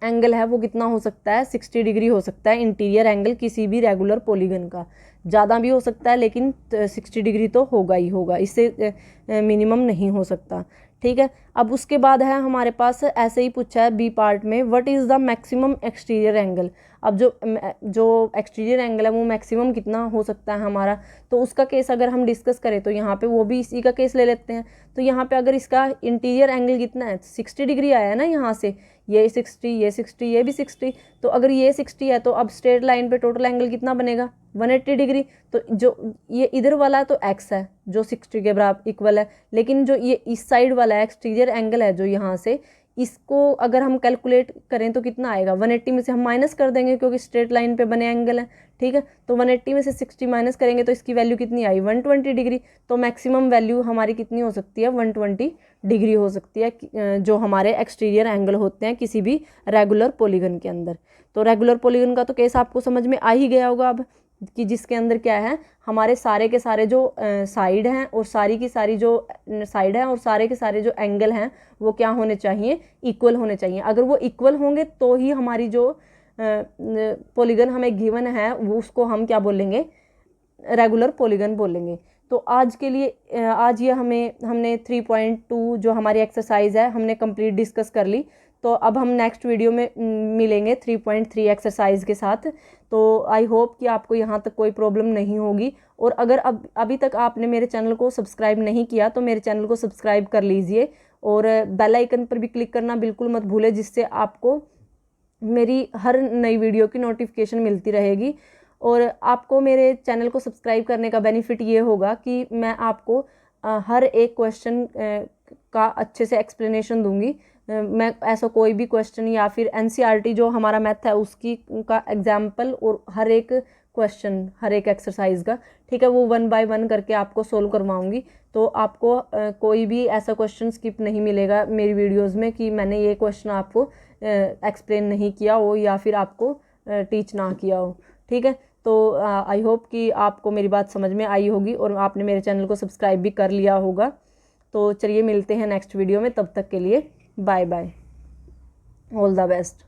एंगल है वो कितना हो सकता है, 60 डिग्री हो सकता है इंटीरियर एंगल किसी भी रेगुलर पॉलीगन का। ज़्यादा भी हो सकता है लेकिन 60 डिग्री तो होगा ही होगा, इससे मिनिमम नहीं हो सकता, ठीक है। अब उसके बाद है हमारे पास ऐसे ही पूछा है बी पार्ट में what is the maximum exterior angle. अब जो एक्सटीरियर एंगल है वो मैक्सिमम कितना हो सकता है हमारा, तो उसका केस अगर हम डिस्कस करें तो यहाँ पे वो भी इसी का केस ले लेते हैं। तो यहाँ पे अगर इसका इंटीरियर एंगल कितना है, 60 डिग्री आया है ना, यहाँ से ये 60, ये 60, ये भी 60, तो अगर ये 60 है तो अब स्ट्रेट लाइन पे टोटल एंगल कितना बनेगा, 180 डिग्री। तो जो ये इधर वाला है तो x है जो 60 के बराबर इक्वल है, लेकिन जो ये इस साइड वाला है एक्सटीरियर एंगल है जो यहाँ से, इसको अगर हम कैलकुलेट करें तो कितना आएगा, 180 में से हम माइनस कर देंगे क्योंकि स्ट्रेट लाइन पे बने एंगल है, ठीक है। तो 180 में से 60 माइनस करेंगे तो इसकी वैल्यू कितनी आई, 120 डिग्री। तो मैक्सिमम वैल्यू हमारी कितनी हो सकती है, 120 डिग्री हो सकती है जो हमारे एक्सटीरियर एंगल होते हैं किसी भी रेगुलर पॉलीगन के अंदर। तो रेगुलर पॉलीगन का तो केस आपको समझ में आ ही गया होगा अब, कि जिसके अंदर क्या है, हमारे सारे के सारे जो साइड हैं और सारी की सारी जो साइड हैं और सारे के सारे जो एंगल हैं वो क्या होने चाहिए, इक्वल होने चाहिए। अगर वो इक्वल होंगे तो ही हमारी जो पॉलीगन हमें गिवन है वो उसको हम क्या बोलेंगे, रेगुलर पॉलीगन बोलेंगे। तो आज के लिए आज ये हमने 3.2 जो हमारी एक्सरसाइज है हमने कंप्लीट डिस्कस कर ली। तो अब हम नेक्स्ट वीडियो में मिलेंगे 3.3 एक्सरसाइज के साथ। तो आई होप कि आपको यहाँ तक कोई प्रॉब्लम नहीं होगी। और अगर अभी तक आपने मेरे चैनल को सब्सक्राइब नहीं किया तो मेरे चैनल को सब्सक्राइब कर लीजिए और बेल आइकन पर भी क्लिक करना बिल्कुल मत भूलें, जिससे आपको मेरी हर नई वीडियो की नोटिफिकेशन मिलती रहेगी। और आपको मेरे चैनल को सब्सक्राइब करने का बेनिफिट ये होगा कि मैं आपको हर एक क्वेश्चन का अच्छे से एक्सप्लेनेशन दूंगी। मैं ऐसा कोई भी क्वेश्चन या फिर एनसीईआरटी जो हमारा मैथ है उसकी का एग्जाम्पल और हर एक क्वेश्चन हर एक एक्सरसाइज का, ठीक है, वो 1 बाय 1 करके आपको सोल्व करवाऊंगी। तो आपको कोई भी ऐसा क्वेश्चन स्किप नहीं मिलेगा मेरी वीडियोस में कि मैंने ये क्वेश्चन आपको एक्सप्लेन नहीं किया हो या फिर आपको टीच ना किया हो, ठीक है। तो आई होप कि आपको मेरी बात समझ में आई होगी और आपने मेरे चैनल को सब्सक्राइब भी कर लिया होगा। तो चलिए मिलते हैं नेक्स्ट वीडियो में, तब तक के लिए bye bye, all the best.